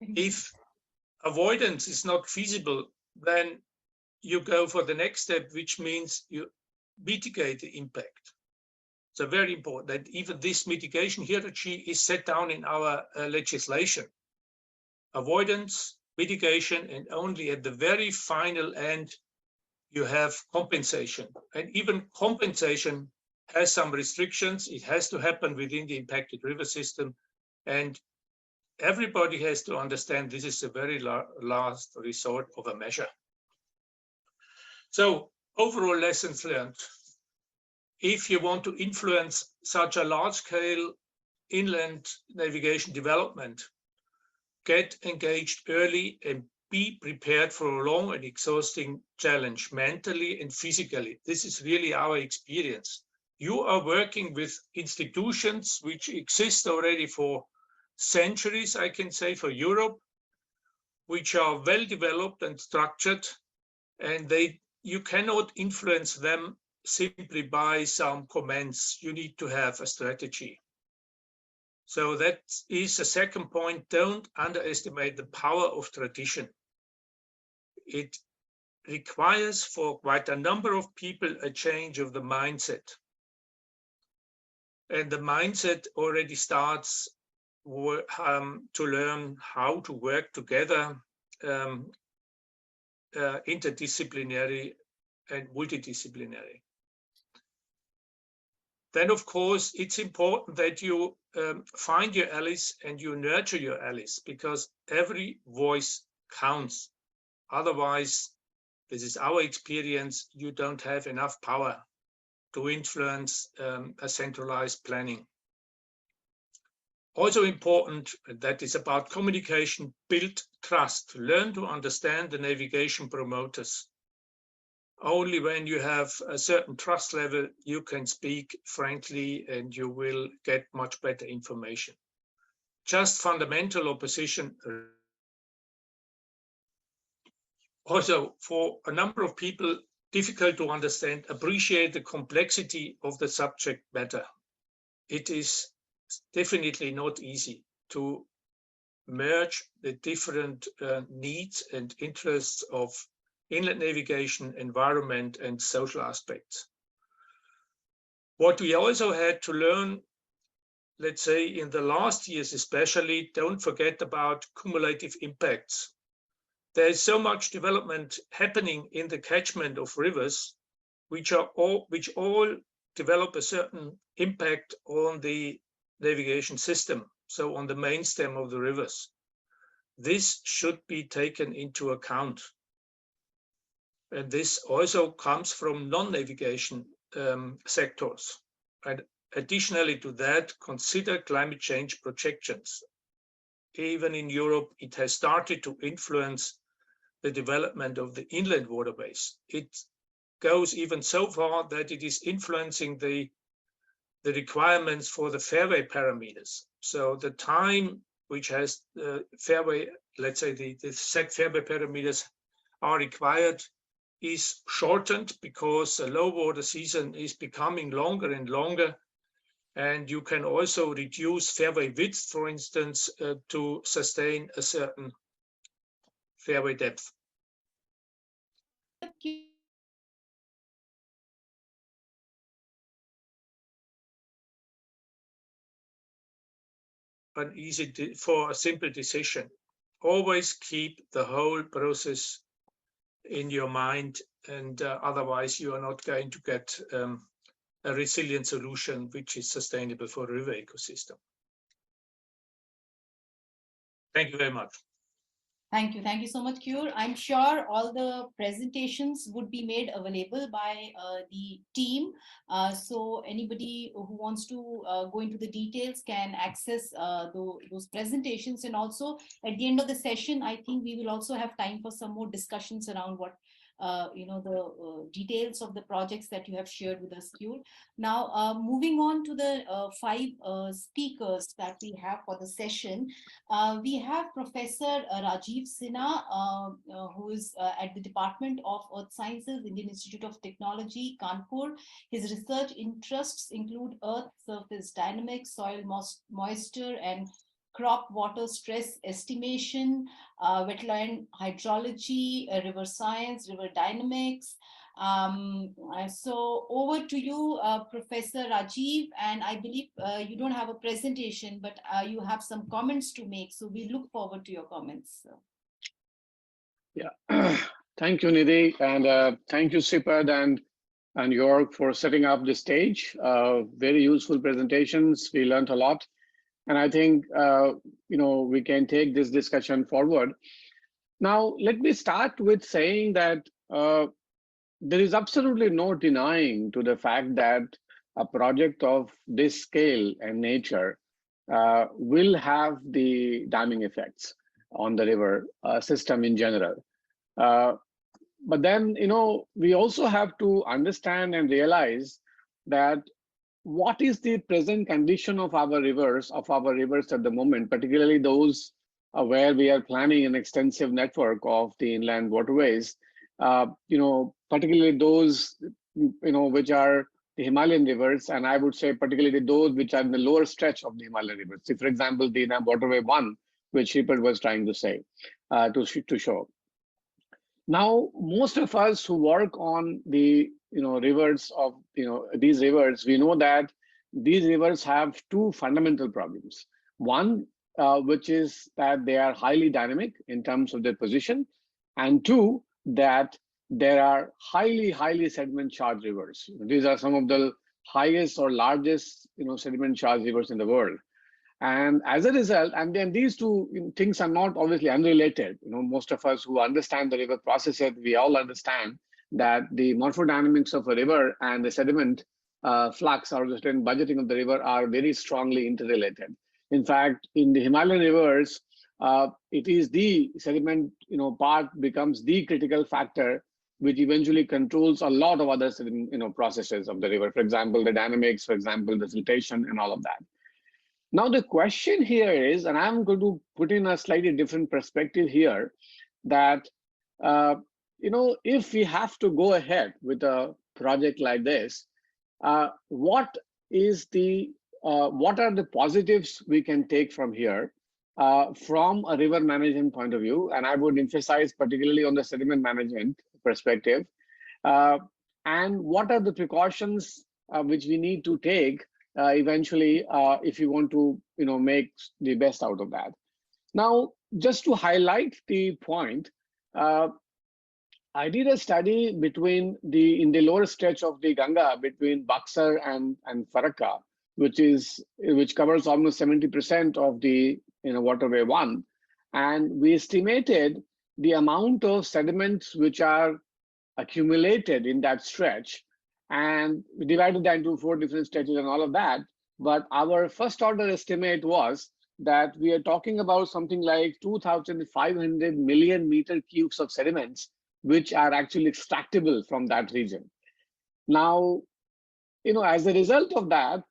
[SPEAKER 4] If avoidance is not feasible, then you go for the next step, which means you mitigate the impact. So very important that even this mitigation hierarchy is set down in our legislation. Avoidance, mitigation, and only at the very final end, you have compensation. And even compensation has some restrictions. It has to happen within the impacted river system. And everybody has to understand this is a very last resort of a measure. So overall lessons learned. If you want to influence such a large-scale inland navigation development, get engaged early and be prepared for a long and exhausting challenge, mentally and physically. This is really our experience. You are working with institutions which exist already for centuries, I can say, for Europe, which are well developed and structured, and you cannot influence them simply by some comments. You need to have a strategy. So that is the second point. Don't underestimate the power of tradition. It requires for quite a number of people a change of the mindset. And the mindset already starts to learn how to work together, interdisciplinary and multidisciplinary. Then, of course, it's important that you find your allies and you nurture your allies, because every voice counts. Otherwise, this is our experience, you don't have enough power to influence a centralized planning. Also important, that is about communication, build trust, learn to understand the navigation promoters. Only when you have a certain trust level, you can speak frankly and you will get much better information. Just fundamental opposition. Also, for a number of people, difficult to understand, appreciate the complexity of the subject matter. It is definitely not easy to merge the different needs and interests of inland navigation, environment, and social aspects. What we also had to learn, let's say in the last years especially, don't forget about cumulative impacts. There is so much development happening in the catchment of rivers, which all develop a certain impact on the navigation system, so on the main stem of the rivers. This should be taken into account. And this also comes from non-navigation sectors. And additionally to that, consider climate change projections. Even in Europe, it has started to influence the development of the inland waterways. It goes even so far that it is influencing the requirements for the fairway parameters. So the time which has fairway, let's say the set fairway parameters are required is shortened because the low water season is becoming longer and longer. And you can also reduce fairway width, for instance, to sustain a certain fairway depth. For a simple decision, always keep the whole process in your mind, and otherwise you are not going to get a resilient solution which is sustainable for the river ecosystem. Thank you very much.
[SPEAKER 2] Thank you. Thank you so much, Cure. I'm sure all the presentations would be made available by the team. So anybody who wants to go into the details can access those presentations. And also at the end of the session, I think we will also have time for some more discussions around what the details of the projects that you have shared with us, Cure. Now, moving on to the 5 speakers that we have for the session, we have Professor Rajiv Sinha, who is at the Department of Earth Sciences, Indian Institute of Technology, Kanpur. His research interests include earth surface dynamics, soil moisture and crop water stress estimation, wetland hydrology, river science, river dynamics. So over to you, Professor Rajiv, and I believe you don't have a presentation, but you have some comments to make. So we look forward to your comments.
[SPEAKER 5] Yeah, thank you, Nidhi, and thank you, Sipad and York for setting up the stage. Very useful presentations. We learned a lot. And I think, we can take this discussion forward. Now, let me start with saying that there is absolutely no denying to the fact that a project of this scale and nature will have the damming effects on the river system in general. But then, we also have to understand and realize that what is the present condition of our rivers at the moment, particularly those where we are planning an extensive network of the inland waterways, particularly those, which are the Himalayan rivers, and I would say particularly those which are in the lower stretch of the Himalayan rivers. So for example, the Waterway 1, which Rupert was trying to say, to show. Now, most of us who work on the rivers of these rivers, we know that these rivers have 2 fundamental problems. One, which is that they are highly dynamic in terms of their position, and 2, that there are highly sediment charged rivers. These are some of the highest or largest sediment charged rivers in the world. And as a result, and then these 2 things are not obviously unrelated. Most of us who understand the river processes, we all understand that the morphodynamics of a river and the sediment flux or the budgeting of the river are very strongly interrelated. In fact, in the Himalayan rivers, it is the sediment part becomes the critical factor which eventually controls a lot of other processes of the river. For example, the dynamics, for example, the siltation and all of that. Now, the question here is, and I'm going to put in a slightly different perspective here, that, if we have to go ahead with a project like this, what are the positives we can take from here from a river management point of view? And I would emphasize particularly on the sediment management perspective. And what are the precautions which we need to take eventually, if you want to, make the best out of that. Now, just to highlight the point, Uh, I did a study in the lower stretch of the Ganga between Buxar and Farakka, which covers almost 70% of the waterway one, and we estimated the amount of sediments which are accumulated in that stretch, and we divided that into 4 different stretches and all of that. But our first order estimate was that we are talking about something like 2,500 million meter cubes of sediments which are actually extractable from that region. Now, as a result of that,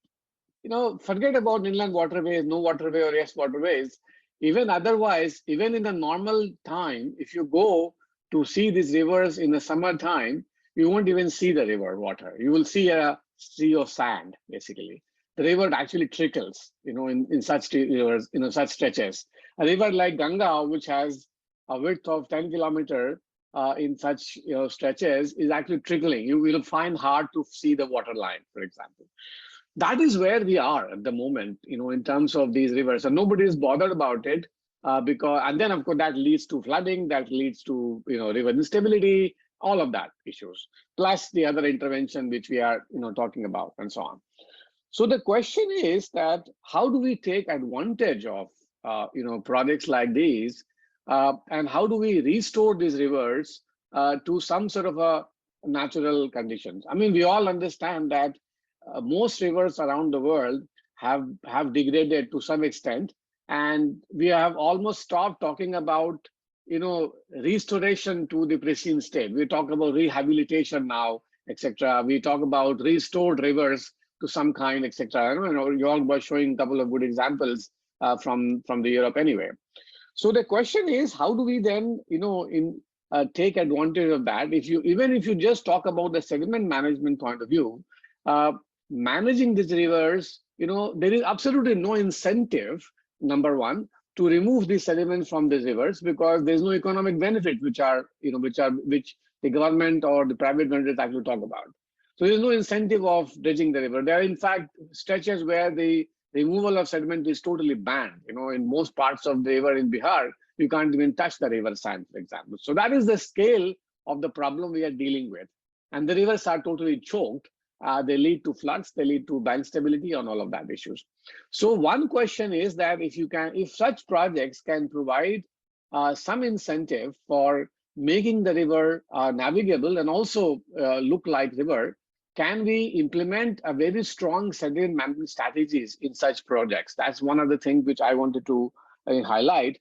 [SPEAKER 5] forget about inland waterways, no waterway or yes waterways. Even otherwise, even in the normal time, if you go to see these rivers in the summertime, you won't even see the river water. You will see a sea of sand, basically. The river actually trickles, in such rivers, such stretches. A river like Ganga, which has a width of 10 kilometers in such stretches, is actually trickling. You will find hard to see the water line, for example. That is where we are at the moment, in terms of these rivers, and nobody is bothered about it and then of course that leads to flooding, that leads to river instability, all of that issues, plus the other intervention which we are talking about, and so on. So the question is that how do we take advantage of projects like these, and how do we restore these rivers to some sort of a natural conditions? I mean, we all understand that most rivers around the world have degraded to some extent, and we have almost stopped talking about restoration to the pristine state. We talk about rehabilitation now, etc. We talk about restored rivers to some kind, etc. You all were showing a couple of good examples from the Europe anyway. So the question is, how do we then take advantage of that? Even if you just talk about the sediment management point of view, managing these rivers, there is absolutely no incentive, number one, to remove these sediments from these rivers, because there's no economic benefit which the government or the private vendors actually talk about. So there's no incentive of dredging the river. There are in fact stretches where the removal of sediment is totally banned. In most parts of the river in Bihar, you can't even touch the river sand, for example. So that is the scale of the problem we are dealing with. And the rivers are totally choked. They lead to floods, they lead to bank stability, and all of that issues. So one question is that if such projects can provide some incentive for making the river navigable and also look like river, can we implement a very strong sediment management strategies in such projects? That's one of the things which I wanted to highlight.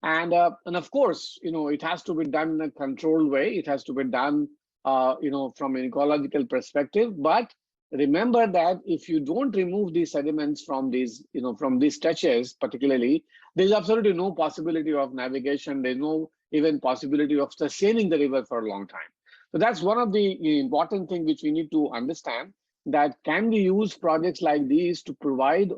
[SPEAKER 5] And of course, it has to be done in a controlled way. It has to be done from an ecological perspective. But remember that if you don't remove these sediments from these stretches, particularly, there's absolutely no possibility of navigation. There's no even possibility of sustaining the river for a long time. So that's one of the important things which we need to understand, that can we use projects like these to provide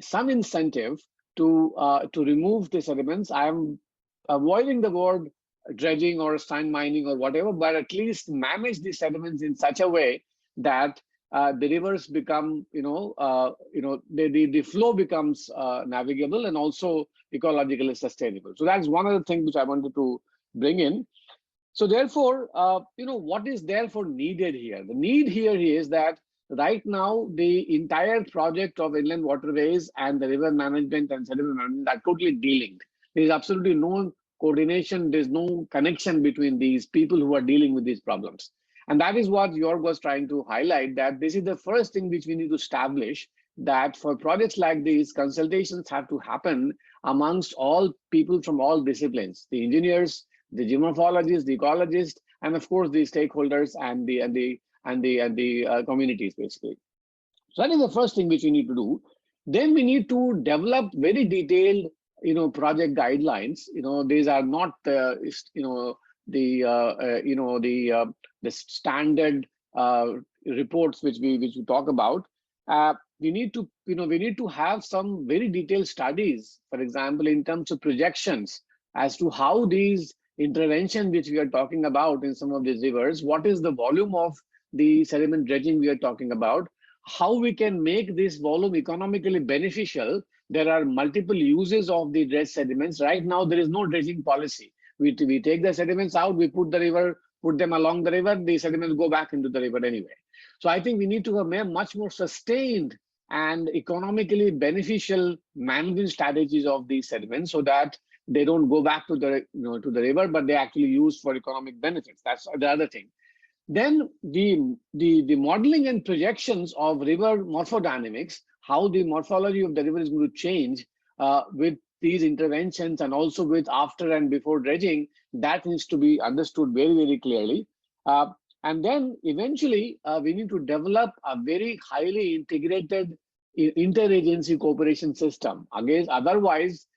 [SPEAKER 5] some incentive to remove the sediments. I am avoiding the word dredging or sand mining or whatever, but at least manage the sediments in such a way that the rivers become, the flow becomes navigable and also ecologically sustainable. So that's one of the things which I wanted to bring in. So therefore, what is therefore needed here? The need here is that right now, the entire project of inland waterways and the river management and sediment management are totally delinked. There is absolutely no coordination. There's no connection between these people who are dealing with these problems. And that is what Jorg was trying to highlight, that this is the first thing which we need to establish, that for projects like these, consultations have to happen amongst all people from all disciplines, the engineers, the geomorphologists, the ecologists, and of course the stakeholders and the communities, basically. So that is the first thing which we need to do. Then we need to develop very detailed, project guidelines. These are not, the standard reports which we talk about. We need to have some very detailed studies, for example, in terms of projections as to how these intervention which we are talking about in some of these rivers, what is the volume of the sediment dredging we are talking about, how we can make this volume economically beneficial. There are multiple uses of the dredged sediments. Right now, there is no dredging policy. We take the sediments out, we put them along the river, the sediments go back into the river anyway. So I think we need to have much more sustained and economically beneficial management strategies of these sediments so that they don't go back to the to the river, but they actually use for economic benefits. That's the other thing. Then the modeling and projections of river morphodynamics, how the morphology of the river is going to change with these interventions and also with after and before dredging, that needs to be understood very, very clearly. And then eventually we need to develop a very highly integrated interagency cooperation system. Again, otherwise,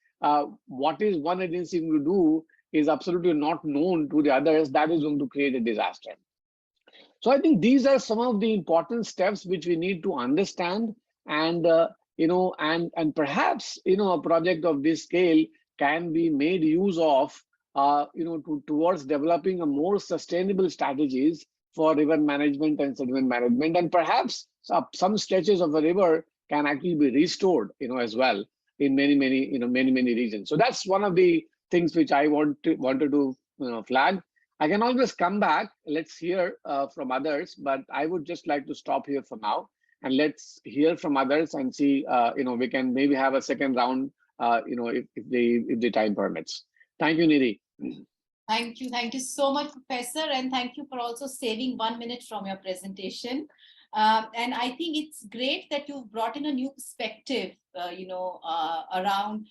[SPEAKER 5] what is one agency going to do is absolutely not known to the others. That is going to create a disaster. So I think these are some of the important steps which we need to understand, and and perhaps a project of this scale can be made use of towards developing a more sustainable strategies for river management and sediment management, and perhaps some stretches of the river can actually be restored as well in many regions. So that's one of the things which I wanted to flag. I can always come back. Let's hear from others, but I would just like to stop here for now, and let's hear from others and see. We can maybe have a second round. If the time permits. Thank you, Nidhi.
[SPEAKER 2] Thank you so much, Professor, and thank you for also saving 1 minute from your presentation. And I think it's great that you've brought in a new perspective, around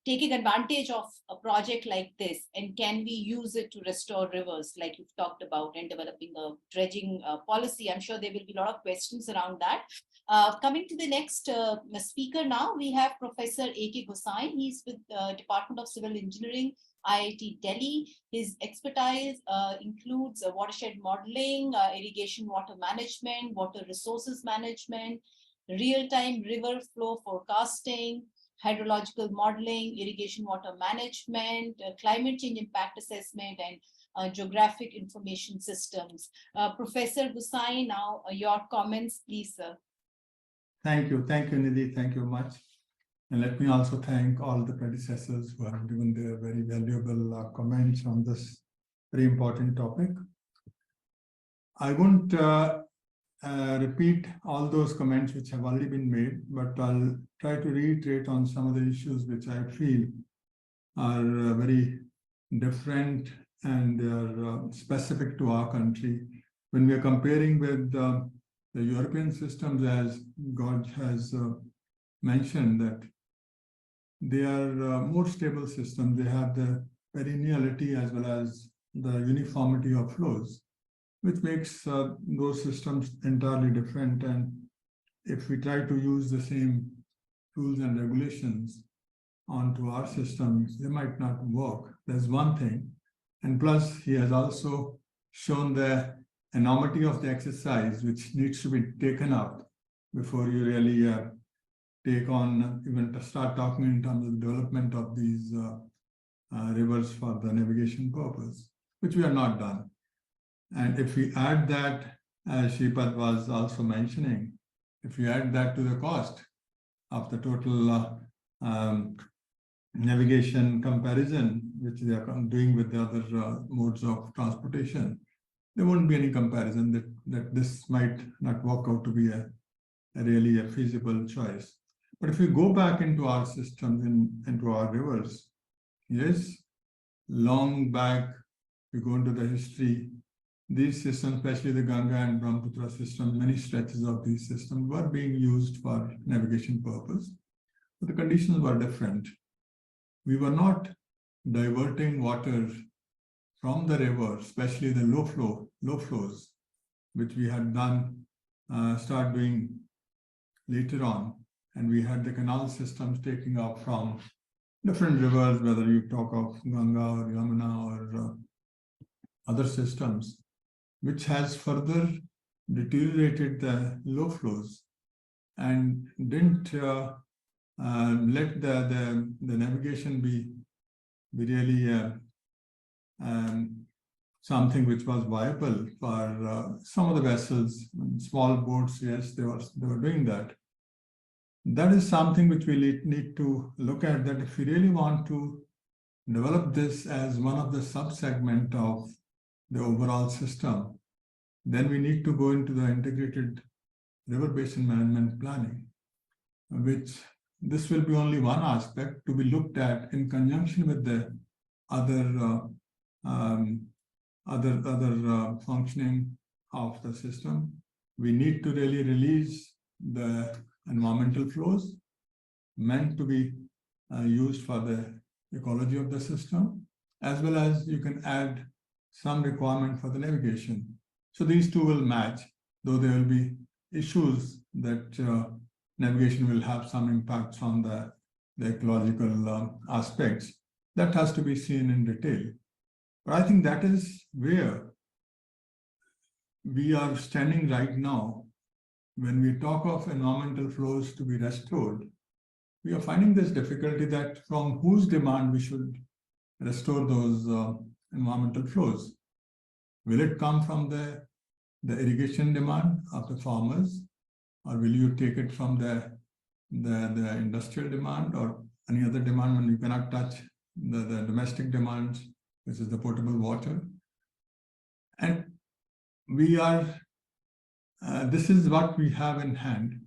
[SPEAKER 2] taking advantage of a project like this, and can we use it to restore rivers like you've talked about, and developing a dredging policy. I'm sure there will be a lot of questions around that. Coming to the next speaker now, we have Professor A.K. Gosain. He's with the Department of Civil Engineering, IIT Delhi. His expertise includes watershed modeling, irrigation water management, water resources management, real-time river flow forecasting, hydrological modeling, irrigation water management, climate change impact assessment, and geographic information systems. Professor Gosain, now your comments, please, sir.
[SPEAKER 6] Thank you, Nidhi. Thank you much. And let me also thank all the predecessors who have given their very valuable comments on this very important topic. I won't repeat all those comments which have already been made, but I'll try to reiterate on some of the issues which I feel are very different and are specific to our country. When we are comparing with the European systems, as God has mentioned, that they are more stable systems. They have the perenniality as well as the uniformity of flows, which makes those systems entirely different. And if we try to use the same tools and regulations onto our systems, they might not work. That's one thing. And plus, he has also shown the enormity of the exercise, which needs to be taken up before you really take on, even to start talking in terms of development of these rivers for the navigation purpose, which we have not done. And if we add that, as Shripad was also mentioning, if you add that to the cost of the total navigation comparison, which they are doing with the other modes of transportation, there won't be any comparison that this might not work out to be a really a feasible choice. But if we go back into our systems, into our rivers, yes, long back, we go into the history, these systems, especially the Ganga and Brahmaputra systems, many stretches of these systems were being used for navigation purpose, but the conditions were different. We were not diverting water from the river, especially the low flows, which we had done, start doing later on. And we had the canal systems taking up from different rivers, whether you talk of Ganga or Yamuna or other systems, which has further deteriorated the low flows and didn't let the navigation be really something which was viable for some of the vessels. Small boats, yes, they were doing that. That is something which we need to look at, that if we really want to develop this as one of the sub-segment of the overall system, then we need to go into the integrated river basin management planning, which this will be only one aspect to be looked at in conjunction with the other functioning of the system. We need to really release the environmental flows meant to be used for the ecology of the system, as well as you can add some requirement for the navigation. So these two will match, though there will be issues that navigation will have some impacts on the ecological aspects. That has to be seen in detail. But I think that is where we are standing right now. When we talk of environmental flows to be restored, we are finding this difficulty that from whose demand we should restore those environmental flows. Will it come from the irrigation demand of the farmers, or will you take it from the industrial demand or any other demand when you cannot touch the domestic demands, which is the potable water? And we are, this is what we have in hand,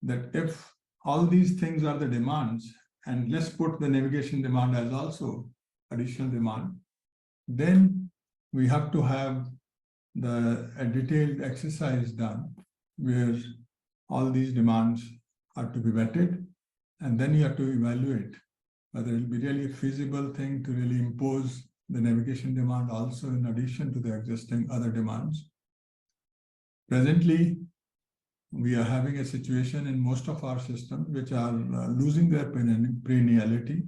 [SPEAKER 6] that if all these things are the demands, and let's put the navigation demand as also additional demand, then we have to have a detailed exercise done where all these demands are to be vetted, and then you have to evaluate whether it will be really a feasible thing to really impose the navigation demand also in addition to the existing other demands. Presently, we are having a situation in most of our systems which are losing their perenniality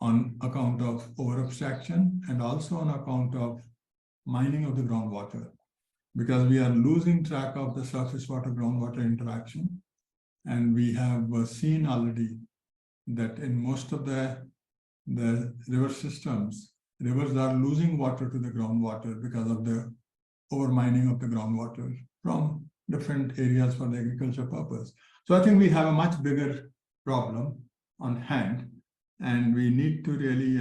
[SPEAKER 6] on account of over-abstraction and also on account of mining of the groundwater, because we are losing track of the surface water groundwater interaction. And we have seen already that in most of the river systems, rivers are losing water to the groundwater because of the over mining of the groundwater from different areas for the agriculture purpose. So I think we have a much bigger problem on hand, and we need to really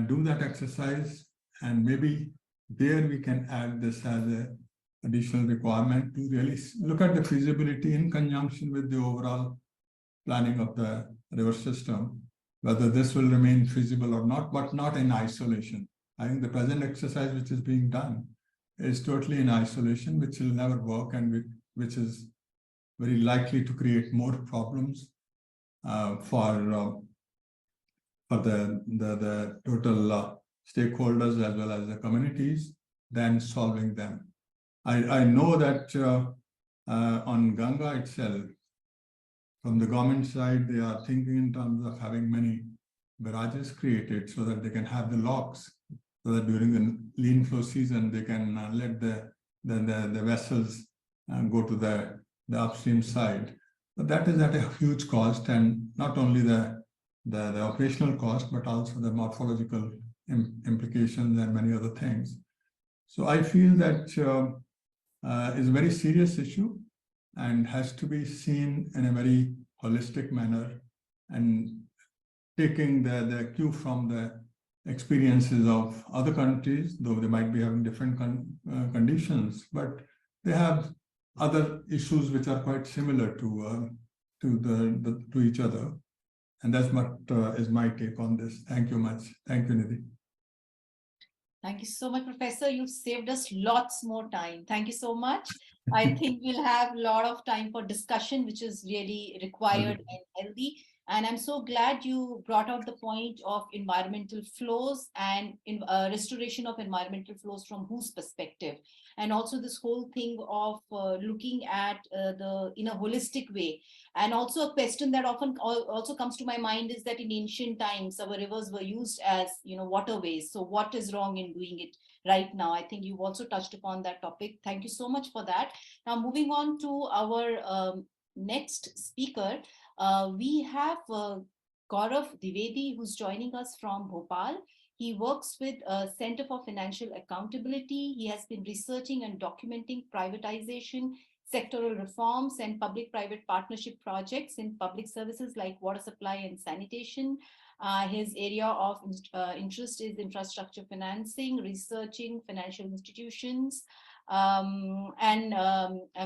[SPEAKER 6] do that exercise, and maybe there we can add this as an additional requirement to really look at the feasibility in conjunction with the overall planning of the river system, whether this will remain feasible or not, but not in isolation. I think the present exercise which is being done is totally in isolation, which will never work, and which is very likely to create more problems for the total stakeholders as well as the communities than solving them. I know that on Ganga itself, from the government side, they are thinking in terms of having many barrages created so that they can have the locks, so that during the lean flow season, they can let the vessels go to the upstream side. But that is at a huge cost, and not only the operational cost, but also the morphological implications and many other things. So I feel that is a very serious issue and has to be seen in a very holistic manner, and taking the cue from the experiences of other countries, though they might be having different conditions, but they have other issues which are quite similar to each other. And that's what is my take on this. Thank you much. Thank you, Nidhi.
[SPEAKER 2] Thank you so much, Professor. You've saved us lots more time. Thank you so much. I think we'll have a lot of time for discussion, which is really required and healthy. And I'm so glad you brought out the point of environmental flows and restoration of environmental flows from whose perspective. And also this whole thing of looking at in a holistic way. And also a question that often also comes to my mind is that in ancient times, our rivers were used as, waterways. So what is wrong in doing it right now? I think you've also touched upon that topic. Thank you so much for that. Now, moving on to our next speaker, we have Gaurav Dwivedi, who's joining us from Bhopal. He works with Center for Financial Accountability. He has been researching and documenting privatization, sectoral reforms, and public-private partnership projects in public services like water supply and sanitation. His area of interest is infrastructure financing, researching financial institutions, and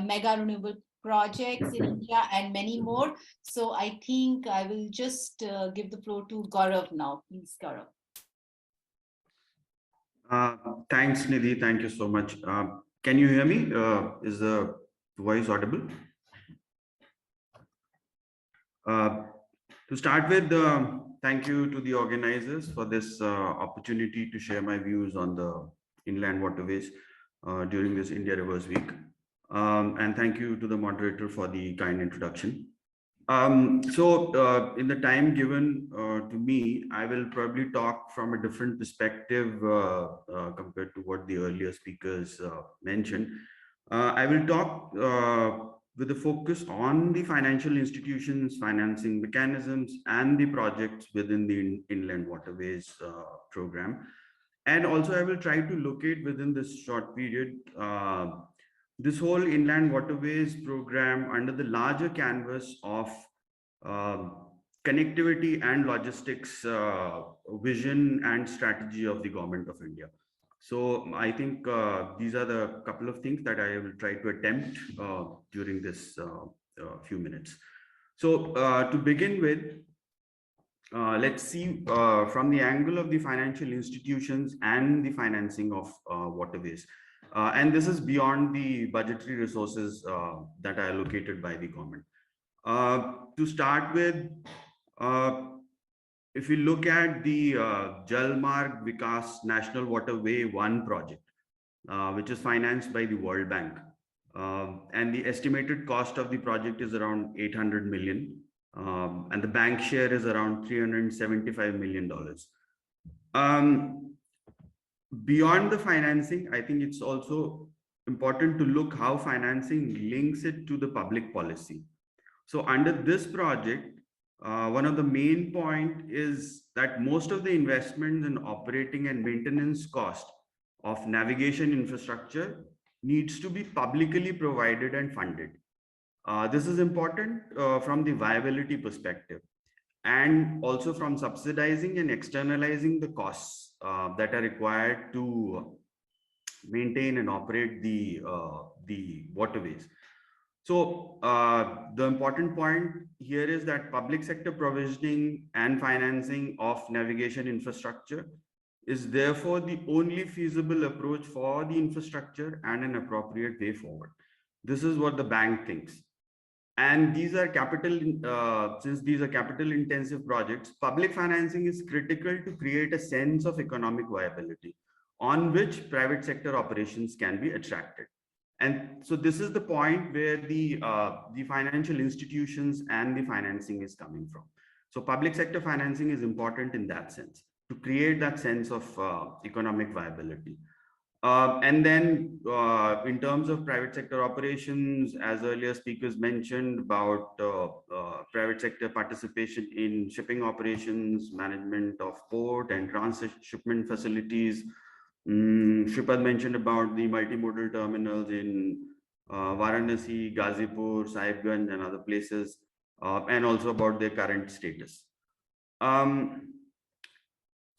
[SPEAKER 2] mega renewable projects in India, and many more. So I think I will just give the floor to Gaurav now. Please, Gaurav.
[SPEAKER 7] Thanks, Nidhi. Thank you so much. Can you hear me? Is the voice audible? To start with, thank you to the organizers for this opportunity to share my views on the inland waterways during this India Rivers Week. And thank you to the moderator for the kind introduction. In the time given to me, I will probably talk from a different perspective compared to what the earlier speakers mentioned. I will talk with a focus on the financial institutions, financing mechanisms, and the projects within the Inland Waterways program. And also I will try to locate within this short period this whole Inland Waterways program under the larger canvas of connectivity and logistics vision and strategy of the Government of India. So I think these are the couple of things that I will try to attempt during this few minutes. So to begin with, let's see from the angle of the financial institutions and the financing of waterways. And this is beyond the budgetary resources that are allocated by the government. To start with, if we look at the Jalmarg Vikas National Waterway 1 project, which is financed by the World Bank, and the estimated cost of the project is around 800 million, and the bank share is around $375 million. Beyond the financing, I think it's also important to look how financing links it to the public policy. So under this project, one of the main point is that most of the investments in operating and maintenance cost of navigation infrastructure needs to be publicly provided and funded. This is important from the viability perspective, and also from subsidizing and externalizing the costs that are required to maintain and operate the waterways. So the important point here is that public sector provisioning and financing of navigation infrastructure is therefore the only feasible approach for the infrastructure and an appropriate way forward. This is what the bank thinks. And these are since these are capital intensive projects, public financing is critical to create a sense of economic viability on which private sector operations can be attracted. And so this is the point where the financial institutions and the financing is coming from. So public sector financing is important in that sense, to create that sense of economic viability. And then in terms of private sector operations, as earlier speakers mentioned about private sector participation in shipping operations, management of port and transshipment facilities. Shripad mentioned about the multimodal terminals in Varanasi, Ghazipur, Sahibganj and other places, and also about their current status.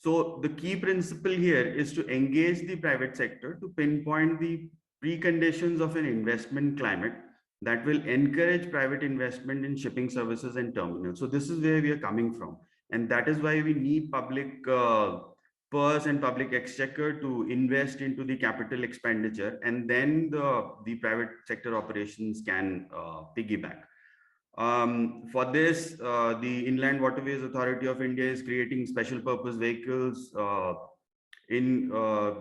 [SPEAKER 7] So the key principle here is to engage the private sector to pinpoint the preconditions of an investment climate that will encourage private investment in shipping services and terminals. So this is where we are coming from. And that is why we need public purse and public exchequer to invest into the capital expenditure, and then the private sector operations can piggyback. For this, the Inland Waterways Authority of India is creating special purpose vehicles in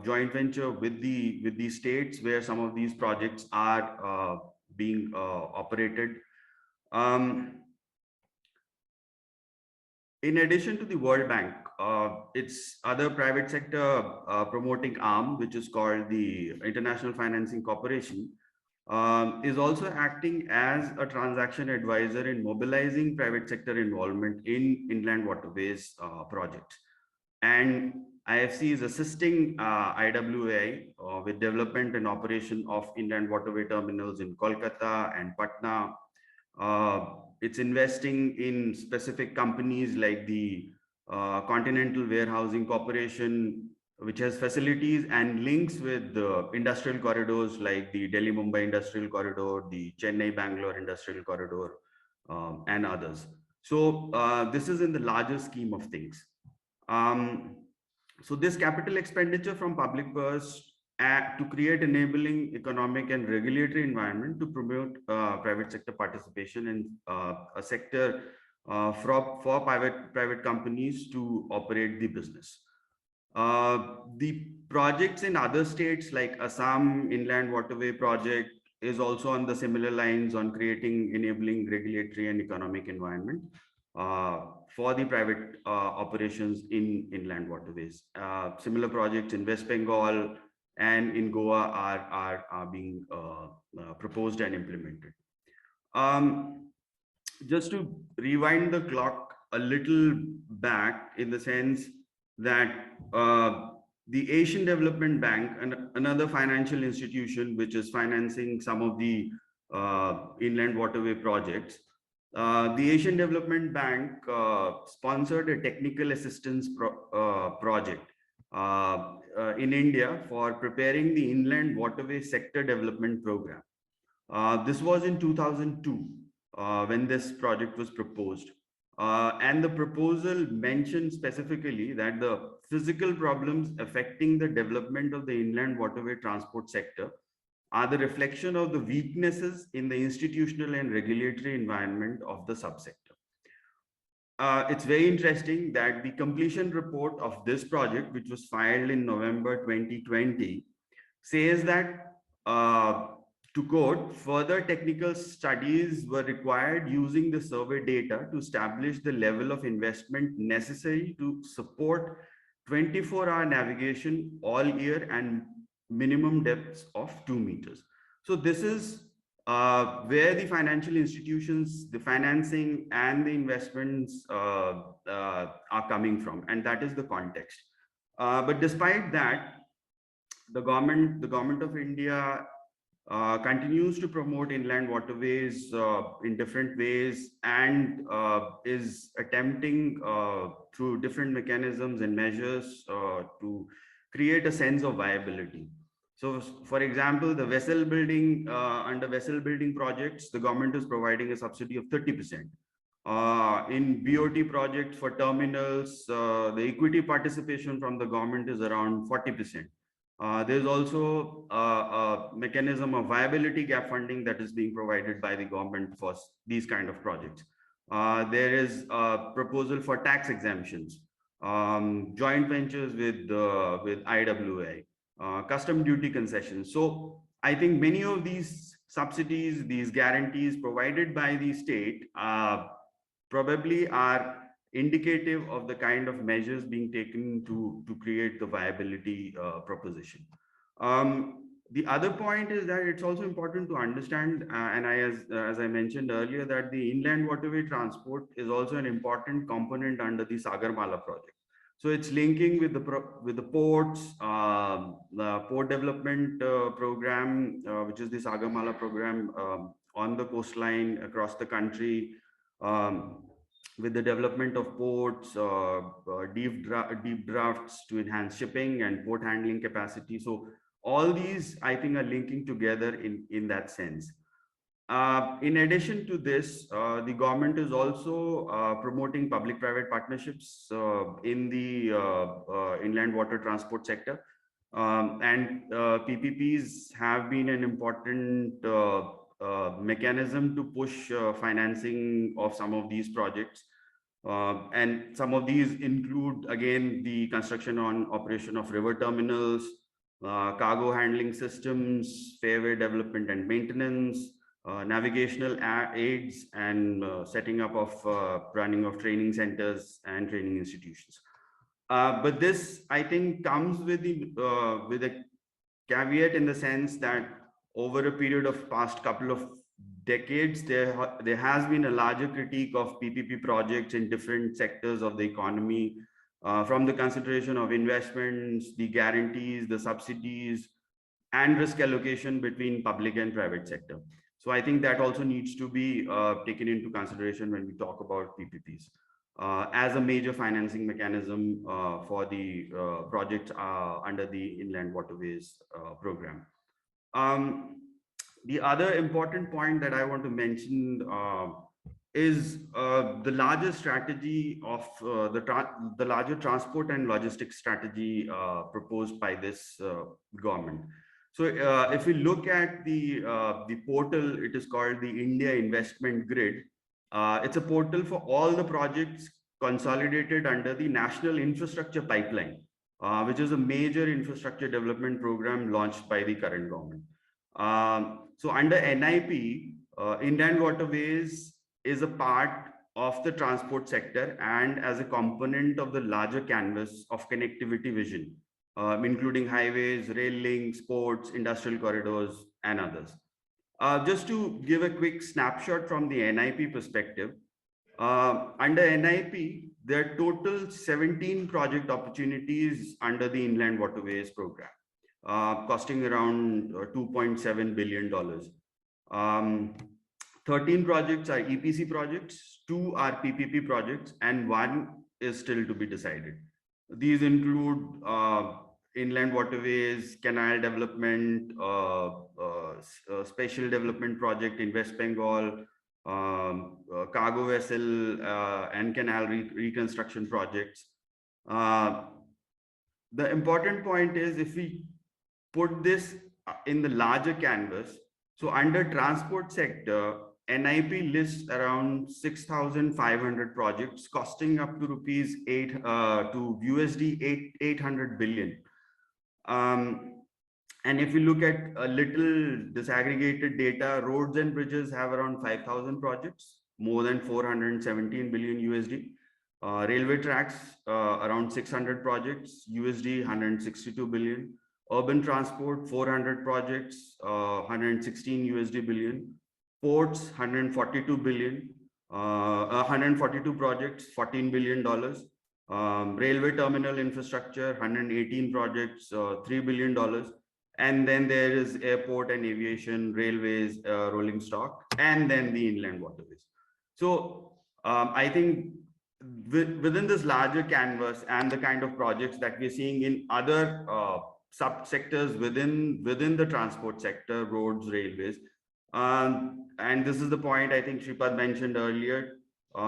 [SPEAKER 7] joint venture with the states where some of these projects are being operated. In addition to the World Bank, its other private sector promoting arm, which is called the International Financing Corporation, is also acting as a transaction advisor in mobilizing private sector involvement in inland waterways projects. And IFC is assisting IWA with development and operation of inland waterway terminals in Kolkata and Patna. It's investing in specific companies like the Continental Warehousing Corporation, which has facilities and links with the industrial corridors like the Delhi-Mumbai Industrial Corridor, the Chennai-Bangalore Industrial Corridor, and others. So this is in the larger scheme of things. So this capital expenditure from public purse to create enabling economic and regulatory environment to promote private sector participation in a sector for private companies to operate the business. The projects in other states like Assam Inland Waterway project is also on the similar lines on creating enabling regulatory and economic environment for the private operations in inland waterways. Similar projects in West Bengal and in Goa are being proposed and implemented. Just to rewind the clock a little back in the sense that the Asian Development Bank, another financial institution which is financing some of the inland waterway projects, the Asian Development Bank sponsored a technical assistance project in India for preparing the inland waterway sector development program. This was in 2002 when this project was proposed. And the proposal mentioned specifically that the physical problems affecting the development of the inland waterway transport sector are the reflection of the weaknesses in the institutional and regulatory environment of the subsector. It's very interesting that the completion report of this project, which was filed in November 2020, says that, to quote, further technical studies were required using the survey data to establish the level of investment necessary to support 24-hour navigation all year and minimum depths of 2 meters. So this is where the financial institutions, the financing and the investments are coming from, and that is the context. But despite that, the government of India continues to promote inland waterways in different ways and is attempting through different mechanisms and measures to create a sense of viability. So, for example, the vessel building, under vessel building projects, the government is providing a subsidy of 30%. In BOT projects for terminals, the equity participation from the government is around 40%. There's also a mechanism of viability gap funding that is being provided by the government for these kind of projects. There is a proposal for tax exemptions, joint ventures with IWA, custom duty concessions. So I think many of these subsidies, these guarantees provided by the state probably are indicative of the kind of measures being taken to create the viability proposition. The other point is that it's also important to understand, and as I mentioned earlier, that the inland waterway transport is also an important component under the Sagarmala project. So it's linking with the ports, the port development program, which is the Sagarmala program on the coastline across the country, with the development of ports, deep drafts to enhance shipping and port handling capacity. So all these, I think, are linking together in that sense. In addition to this, the government is also promoting public-private partnerships in the inland water transport sector. And PPPs have been an important mechanism to push financing of some of these projects. And some of these include, again, the construction on operation of river terminals, cargo handling systems, fairway development and maintenance, navigational aids, and setting up of running of training centers and training institutions. But this, I think, comes with a caveat in the sense that over a period of past couple of decades, there has been a larger critique of PPP projects in different sectors of the economy, from the consideration of investments, the guarantees, the subsidies, and risk allocation between public and private sector. So I think that also needs to be taken into consideration when we talk about PPPs. as a major financing mechanism for the projects under the Inland Waterways program. The other important point that I want to mention is the larger strategy of the larger transport and logistics strategy proposed by this government. So if we look at the portal, it is called the India Investment Grid. It's a portal for all the projects consolidated under the National Infrastructure Pipeline, which is a major infrastructure development program launched by the current government. So under NIP, Inland Waterways is a part of the transport sector and as a component of the larger canvas of connectivity vision, including highways, rail links, ports, industrial corridors, and others. Just to give a quick snapshot from the NIP perspective, under NIP, there are total 17 project opportunities under the Inland Waterways program, costing around $2.7 billion. 13 projects are EPC projects, 2 are PPP projects, and 1 is still to be decided. These include inland waterways, canal development, special development project in West Bengal, cargo vessel and canal reconstruction projects. The important point is if we put this in the larger canvas, so under transport sector, NIP lists around 6,500 projects costing up to rupees 8 to USD 800 billion. And if you look at a little disaggregated data, roads and bridges have around 5,000 projects, more than 417 billion USD. Railway tracks, around 600 projects, USD 162 billion. Urban transport, 400 projects, 116 USD billion. Ports, 142 billion, 142 projects, $14 billion. Railway terminal infrastructure, 118 projects, $3 billion. And then there is airport and aviation, railways, rolling stock, and then the inland waterways. So I think within this larger canvas and the kind of projects that we're seeing in other subsectors within the transport sector, roads, railways, and this is the point I think Shripad mentioned earlier,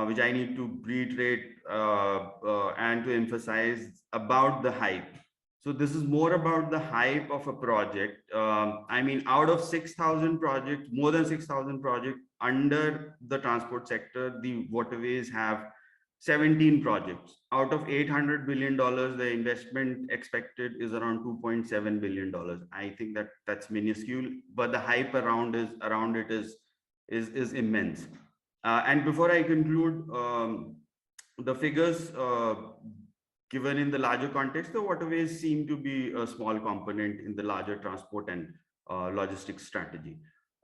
[SPEAKER 7] which I need to reiterate and to emphasize about the hype. So this is more about the hype of a project. I mean, out of 6,000 projects, more than 6,000 projects under the transport sector, the waterways have 17 projects. Out of $800 billion, the investment expected is around $2.7 billion. I think that's minuscule, but the hype around it is immense. And before I conclude, the figures given in the larger context, the waterways seem to be a small component in the larger transport and logistics strategy.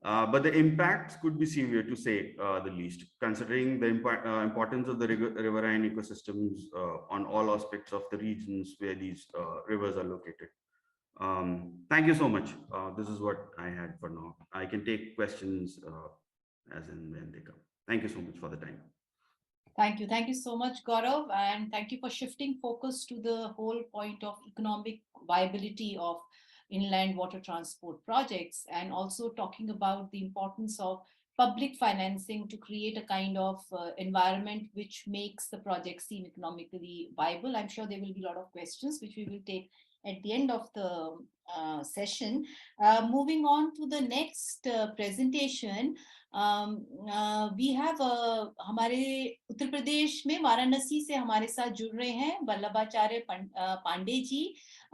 [SPEAKER 7] But the impacts could be severe, to say the least, considering the importance of the riverine ecosystems on all aspects of the regions where these rivers are located. Thank you so much. This is what I had for now. I can take questions as and when they come. Thank you so much for the time.
[SPEAKER 2] Thank you. Thank you so much, Gaurav. And thank you for shifting focus to the whole point of economic viability of inland water transport projects, and also talking about the importance of public financing to create a kind of environment which makes the project seem economically viable. I'm sure there will be a lot of questions which we will take at the end of the session. Moving on to the next presentation, we have हमारे उत्तर प्रदेश में वाराणसी से हमारे साथ जुड़ रहे हैं वल्लभाचार्य पांडे जी।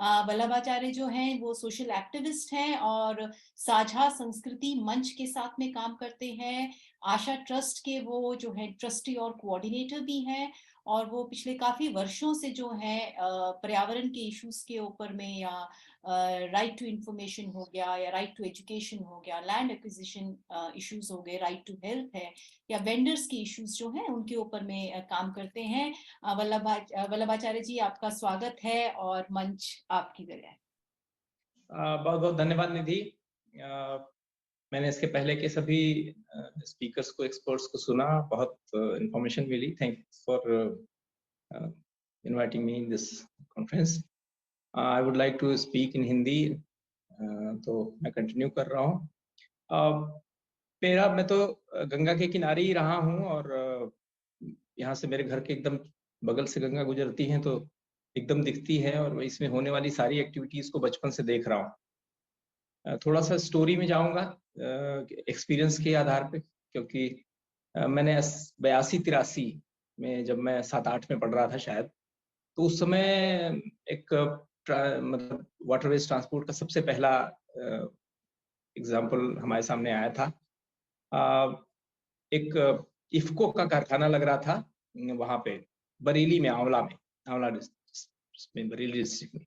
[SPEAKER 2] वल्लभाचार्य जो हैं वो सोशल एक्टिविस्ट हैं और साझा संस्कृति मंच के साथ में काम करते हैं। आशा ट्रस्ट के वो जो है ट्रस्टी और कोऑर्डिनेटर भी हैं, और वो पिछले काफी वर्षों से जो है पर्यावरण के इश्यूज के ऊपर में, या राइट टू इंफॉर्मेशन हो गया, या राइट टू एजुकेशन हो गया, लैंड एक्विजिशन इश्यूज हो गए, राइट टू हेल्थ है, या वेंडर्स के इश्यूज जो हैं उनके ऊपर में काम करते हैं। वल्लभाचार्य जी, आपका स्वागत है और मंच आपकी जगह है।
[SPEAKER 8] बहुत बहुत धन्यवाद निधि। मैंने इसके पहले के सभी स्पीकर्स को, एक्सपर्ट्स को सुना, बहुत इंफॉर्मेशन मिली। Thanks for inviting me in this conference. I would like to speak in Hindi, तो मैं कंटिन्यू कर रहा हूँ। मैं तो गंगा के किनारे ही रहा हूँ, और यहाँ से मेरे घर के एकदम बगल से गंगा गुजरती है, तो एकदम दिखती है, और इसमें होने वाली सारी एक्टिविटीज को बचपन से देख रहा हूँ। थोड़ा सा स्टोरी में जाऊंगा एक्सपीरियंस के आधार पे, क्योंकि मैंने 82-83 में, जब मैं 7-8 में पढ़ रहा था शायद, तो उस समय एक मतलब वाटरवेज ट्रांसपोर्ट का सबसे पहला एग्जाम्पल हमारे सामने आया था। एक इफ्को का कारखाना लग रहा था वहां पे बरेली में, आंवला डिस्ट्रिक्ट में, बरेली डिस्ट्रिक्ट में।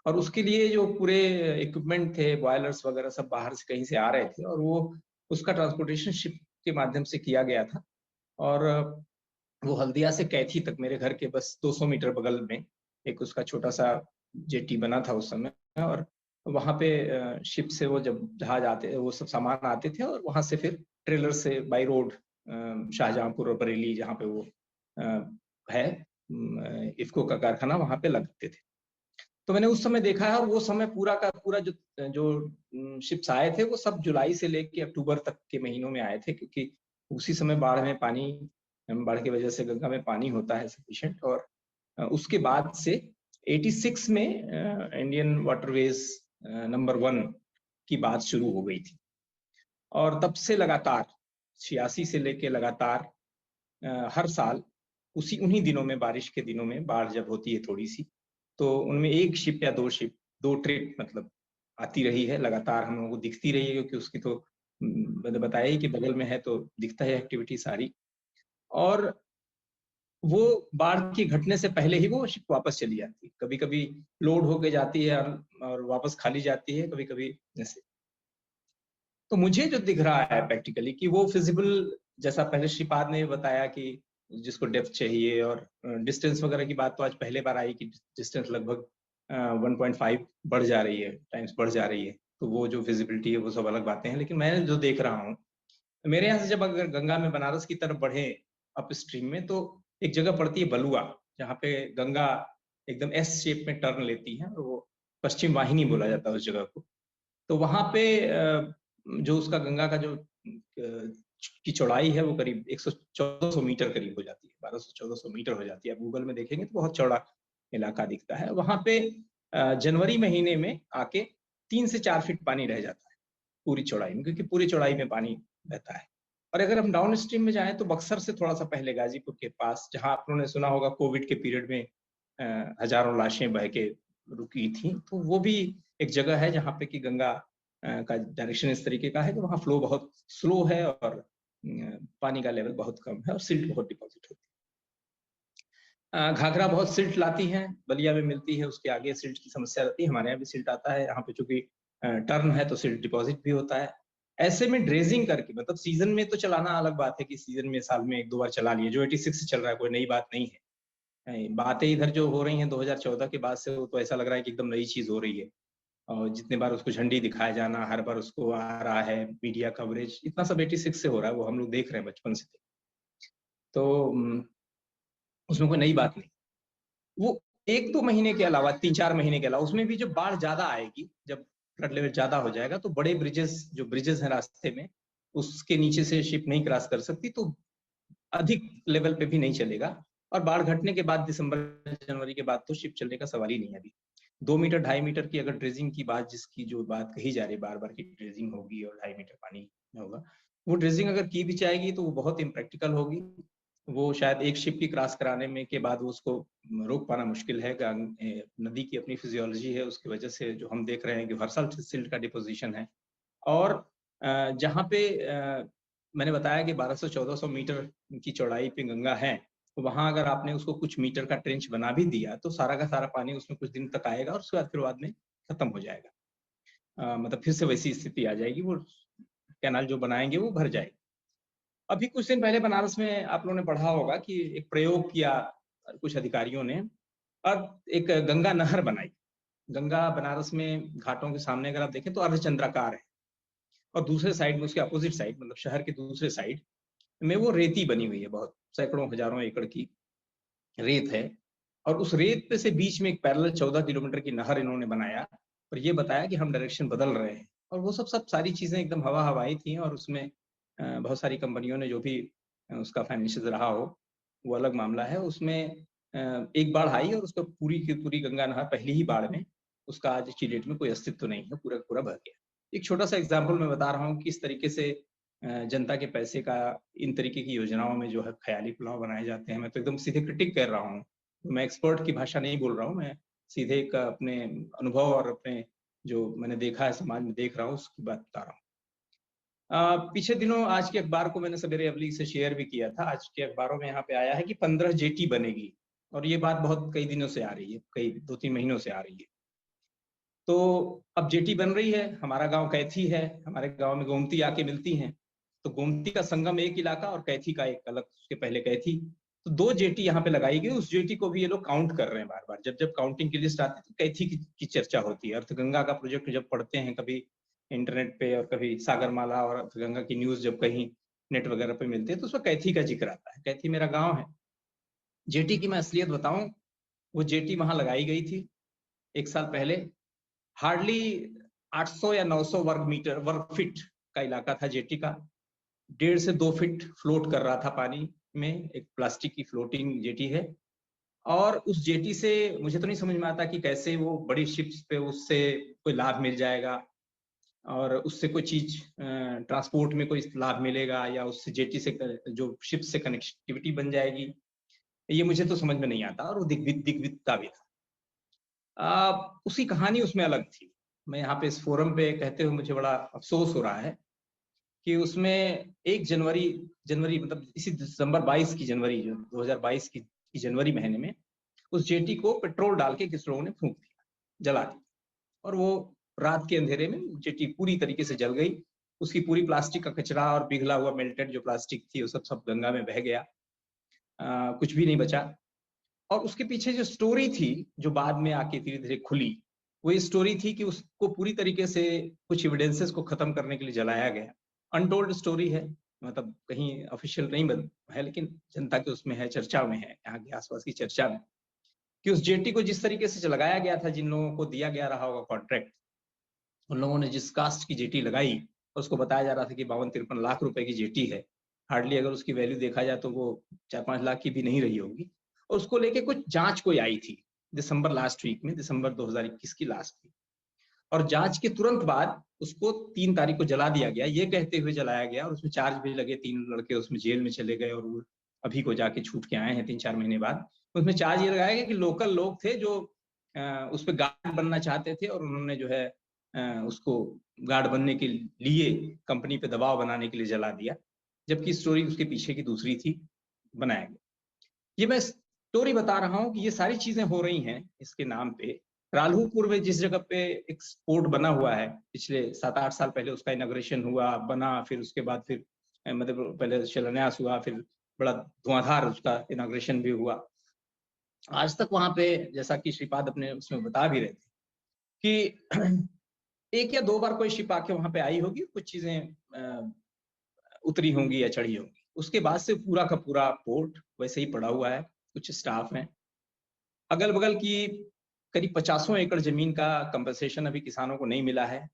[SPEAKER 8] और उसके लिए जो पूरे इक्विपमेंट थे, बॉयलर्स वगैरह, सब बाहर से कहीं से आ रहे थे, और वो उसका ट्रांसपोर्टेशन शिप के माध्यम से किया गया था। और वो हल्दिया से कैथी तक, मेरे घर के बस 200 मीटर बगल में एक उसका छोटा सा जेटी बना था उस समय, और वहां पे शिप से वो जब जहाज आते, वो सब सामान आते थे, और वहां से फिर ट्रेलर से बाई रोड शाहजहांपुर और बरेली, जहाँ पे वो है इफ्को का कारखाना, वहां पे लगते थे। तो मैंने उस समय देखा है, और वो समय पूरा का पूरा जो शिप्स आए थे, वो सब जुलाई से लेके अक्टूबर तक के महीनों में आए थे, क्योंकि उसी समय बाढ़ की वजह से गंगा में पानी होता है सफिशिएंट। और उसके बाद से 86 में इंडियन वाटरवेज नंबर 1 की बात शुरू हो गई थी, और तब से लगातार 86 से लेके लगातार हर साल उन्हीं दिनों में, बारिश के दिनों में, बाढ़ जब होती है थोड़ी सी, तो उनमें एक शिप या दो ट्रिप मतलब आती रही है लगातार, हम लोगों को दिखती रही है, क्योंकि उसकी तो मैंने बताया ही कि बगल में है, तो दिखता है एक्टिविटी सारी। और वो बाढ़ की घटने से पहले ही वो शिप वापस चली जाती है, कभी कभी लोड होके जाती है और वापस खाली जाती है, कभी कभी जैसे। तो मुझे जो दिख रहा है प्रैक्टिकली कि वो फिजिबल, जैसा पहले श्रीपाद ने बताया कि जिसको डेप्थ चाहिए, और डिस्टेंस वगैरह की बात तो आज पहले बार आई कि डिस्टेंस लगभग 1.5 बढ़ जा रही है, टाइम्स बढ़ जा रही है, तो वो जो विजिबिलिटी है वो सब अलग बातें हैं। लेकिन मैं जो देख रहा हूँ, मेरे यहाँ से जब अगर गंगा में बनारस की तरफ बढ़े अप स्ट्रीम में, तो एक जगह पड़ती है बलुआ, जहाँ पे गंगा एकदम एस शेप में टर्न लेती है, और वो पश्चिम वाहिनी बोला जाता है उस जगह को। तो वहां पे जो उसका गंगा का जो की चौड़ाई है, वो करीब 114 मीटर करीब हो जाती है, 1200-1400 मीटर हो जाती है। आप गूगल में देखेंगे तो बहुत चौड़ा इलाका दिखता है। वहां पे जनवरी महीने में आके 3 से 4 फीट पानी रह जाता है पूरी चौड़ाई में, क्योंकि पूरी चौड़ाई में पानी रहता है। और अगर हम डाउन स्ट्रीम में जाएं, तो बक्सर से थोड़ा सा पहले गाजीपुर के पास, जहां आप लोगों ने सुना होगा कोविड के पीरियड में हजारों लाशें बह के रुकी थी, तो वो भी एक जगह है जहाँ पे कि गंगा का डायरेक्शन इस तरीके का है कि वहाँ फ्लो बहुत स्लो है, और पानी का लेवल बहुत कम है, और सिल्ट बहुत डिपॉजिट होती है। घाघरा बहुत सिल्ट लाती है, बलिया में मिलती है, उसके आगे सिल्ट की समस्या रहती है। हमारे यहाँ भी सिल्ट आता है, यहाँ पे चूंकि टर्न है तो सिल्ट डिपॉजिट भी होता है। ऐसे में ड्रेजिंग करके, मतलब सीजन में तो चलाना अलग बात है कि सीजन में साल में 1-2 बार चला लिए, जो 86 से चल रहा है, कोई नई बात नहीं है। बातें इधर जो हो रही हैं 2014 के बाद से, वो तो ऐसा लग रहा है कि एकदम नई चीज हो रही है। और जितने बार उसको झंडी दिखाया जाना, हर बार उसको आ रहा है मीडिया कवरेज, इतना सब 86 से हो रहा है, वो हम लोग देख रहे हैं बचपन से। तो उसमें कोई नई बात नहीं। वो 1-2 महीने के अलावा, 3-4 महीने के अलावा, उसमें भी जब बाढ़ ज्यादा आएगी, जब फ्लड लेवल ज्यादा हो जाएगा, तो बड़े ब्रिजेस हैं रास्ते में, उसके नीचे से शिप नहीं क्रॉस कर सकती, तो अधिक लेवल पे भी नहीं चलेगा। और बाढ़ घटने के बाद दिसंबर जनवरी के बाद तो शिप चलने का सवाल ही नहीं है। अभी 2 मीटर 2.5 मीटर की अगर ड्रेजिंग की बात, जिसकी जो बात कही जा रही है बार बार की ड्रेजिंग होगी और 2.5 मीटर पानी में होगा, वो ड्रेजिंग अगर की भी जाएगी तो वो बहुत इम्प्रैक्टिकल होगी। वो शायद एक शिप की क्रॉस कराने में के बाद उसको रोक पाना मुश्किल है। नदी की अपनी फिजियोलॉजी है, उसकी वजह से जो हम देख रहे हैं कि हर साल सिल्ट का डिपोजिशन है। और जहाँ पे मैंने बताया कि 1200-1400 मीटर की चौड़ाई पे गंगा है, तो वहां अगर आपने उसको कुछ मीटर का ट्रेंच बना भी दिया, तो सारा का सारा पानी उसमें कुछ दिन तक आएगा, और उसके बाद फिर बाद में खत्म हो जाएगा। मतलब फिर से वैसी स्थिति आ जाएगी, वो कैनाल जो बनाएंगे वो भर जाएगी। अभी कुछ दिन पहले बनारस में आप लोगों ने पढ़ा होगा कि एक प्रयोग किया कुछ अधिकारियों ने, और एक गंगा नहर बनाई। गंगा बनारस में घाटों के सामने अगर आप देखें तो अर्धचंद्राकार है, और दूसरे साइड में, उसके अपोजिट साइड, मतलब शहर के दूसरे साइड में वो रेती बनी हुई है, बहुत सैकड़ों हजारों एकड़ की रेत है। और उस रेत पे से बीच में एक पैरेलल 14 किलोमीटर की नहर इन्होंने बनाया और ये बताया कि हम डायरेक्शन बदल रहे हैं। और वो सब सारी चीजें एकदम हवाई थी। और उसमें बहुत सारी कंपनियों ने, जो भी उसका फाइनेंशियल रहा हो वो अलग मामला है। उसमें एक बाढ़ आई और उसका पूरी की पूरी गंगा नहर पहली ही बाढ़ में, उसका आज की डेट में कोई अस्तित्व नहीं है, पूरा पूरा बह गया। एक छोटा सा एग्जाम्पल मैं बता रहा हूँ कि किस तरीके से जनता के पैसे का इन तरीके की योजनाओं में जो है ख्याली पुलाव बनाए जाते हैं। मैं तो एकदम सीधे क्रिटिक कर रहा हूँ, मैं एक्सपर्ट की भाषा नहीं बोल रहा हूँ, मैं सीधे एक अपने अनुभव और अपने जो मैंने देखा है समाज में देख रहा हूँ उसकी बात बता रहा हूँ। पिछले दिनों आज के अखबार को मैंने सवेरे अवली से शेयर भी किया था। आज के अखबारों में यहाँ पे आया है कि 15 जेटी बनेगी और ये बात बहुत कई दिनों से आ रही है, कई 2-3 महीनों से आ रही है। तो अब जेटी बन रही है। हमारा गांव कैथी है, हमारे गांव में गोमती आके मिलती हैं, तो गोमती का संगम एक इलाका और कैथी का एक अलग, उसके पहले कैथी। तो 2 जेटी यहाँ पे लगाई गई। उस जेटी को भी ये लोग काउंट कर रहे हैं बार बार। जब जब काउंटिंग की लिस्ट आती है तो कैथी की चर्चा होती है। अर्थगंगा का प्रोजेक्ट जब पढ़ते हैं कभी इंटरनेट पे और कभी सागरमाला और अर्थगंगा की न्यूज जब कहीं नेट वगैरह पे मिलती है तो उसमें कैथी का जिक्र आता है। कैथी मेरा गाँव है। जेटी की मैं असलियत बताऊं, वो जेटी वहां लगाई गई थी 1 साल पहले। हार्डली 800 या 900 वर्ग फीट का इलाका था जेटी का। 1.5 से 2 फीट फ्लोट कर रहा था पानी में, एक प्लास्टिक की फ्लोटिंग जेटी है। और उस जेटी से मुझे तो नहीं समझ में आता कि कैसे वो बड़ी शिप्स पे उससे कोई लाभ मिल जाएगा और उससे कोई चीज ट्रांसपोर्ट में कोई लाभ मिलेगा या उससे जेटी से जो शिप से कनेक्टिविटी बन जाएगी, ये मुझे तो समझ में नहीं आता। और वो दिग्विदिकता भी था। उसकी कहानी उसमें अलग थी। मैं यहाँ पे इस फोरम पे कहते हुए मुझे बड़ा अफसोस हो रहा है कि उसमें 1 जनवरी मतलब इसी दिसंबर 22 की जनवरी, जो 2022 की जनवरी महीने में, उस जेटी को पेट्रोल डाल के किस लोगों ने फूंक दिया, जला दिया। और वो रात के अंधेरे में जेटी पूरी तरीके से जल गई। उसकी पूरी प्लास्टिक का कचरा और पिघला हुआ मेल्टेड जो प्लास्टिक थी वो सब गंगा में बह गया। कुछ भी नहीं बचा। और उसके पीछे जो स्टोरी थी, जो बाद में आके धीरे धीरे खुली, वो ये स्टोरी थी कि उसको पूरी तरीके से कुछ एविडेंसेस को खत्म करने के लिए जलाया गया। अनटोल्ड स्टोरी है, मतलब कहीं ऑफिशियल नहीं बन है, लेकिन जनता के उसमें है, चर्चा में है, यहाँ के आसपास की चर्चा में, कि उस जेटी को जिस तरीके से लगाया गया था, जिन लोगों को दिया गया रहा होगा कॉन्ट्रैक्ट, उन लोगों ने जिस कास्ट की जेटी लगाई, उसको बताया जा रहा था कि 52-53 लाख रुपए की जेटी है। हार्डली अगर उसकी वैल्यू देखा जाए तो वो 4-5 लाख की भी नहीं रही होगी। और उसको लेके कुछ जांच कोई आई थी दिसंबर लास्ट वीक में, दिसंबर 2021 की लास्ट थी। और जांच के तुरंत बाद उसको 3 तारीख को जला दिया गया, ये कहते हुए जलाया गया। और उसमें चार्ज भी लगे, 3 लड़के उसमें जेल में चले गए और वो अभी को जाके छूट के आए हैं 3-4 महीने बाद। उसमें चार्ज ये लगाया गया कि लोकल लोग थे जो उस पर गार्ड बनना चाहते थे और उन्होंने जो है उसको गार्ड बनने के लिए कंपनी पे दबाव बनाने के लिए जला दिया, जबकि स्टोरी उसके पीछे की दूसरी थी, बनाया गया। ये मैं स्टोरी बता रहा हूँ कि ये सारी चीजें हो रही हैं इसके नाम पे। रालहुपुर में जिस जगह पे एक पोर्ट बना हुआ है, पिछले 7-8 साल पहले उसका इनॉग्रेशन हुआ, बना, फिर उसके बाद फिर मतलब पहले शिलान्यास हुआ, फिर बड़ा धुआंधार उसका इनॉग्रेशन भी हुआ। आज तक वहां पे, जैसा कि श्रीपाद अपने उसमें बता भी रहे थे, कि 1 या 2 बार कोई शिप आके वहां पे आई होगी, कुछ चीजें उतरी होंगी या चढ़ी होंगी। उसके बाद से पूरा का पूरा पोर्ट वैसे ही पड़ा हुआ है। कुछ स्टाफ है, अगल बगल की करीब 50 एकड़ जमीन का कंपनसेशन अभी किसानों को नहीं मिला है।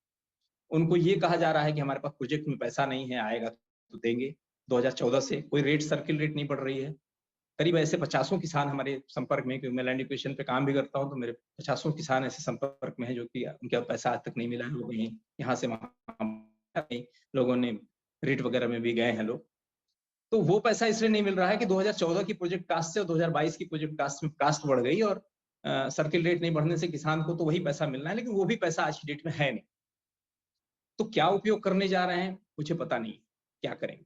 [SPEAKER 8] उनको ये कहा जा रहा है कि हमारे पास प्रोजेक्ट में पैसा नहीं है, आएगा तो देंगे। 2014 से कोई रेट, सर्किल रेट नहीं बढ़ रही है। करीब ऐसे 50 किसान हमारे संपर्क में, क्योंकि मैं लैंड एक्विजिशन पे काम भी करता हूँ, तो मेरे 50 किसान ऐसे संपर्क में है जो कि उनका पैसा आज तक नहीं मिला है। लोग यहाँ से वहां लोगों ने रेट वगैरह में भी गए हैं लोग। तो वो पैसा इसलिए नहीं मिल रहा है कि 2014 की प्रोजेक्ट कास्ट से 2022 की प्रोजेक्ट कास्ट में कास्ट बढ़ गई और सर्किल रेट नहीं बढ़ने से किसान को तो वही पैसा मिलना है, लेकिन वो भी पैसा आज की डेट में है नहीं। तो क्या उपयोग करने जा रहे हैं मुझे पता नहीं, क्या करेंगे।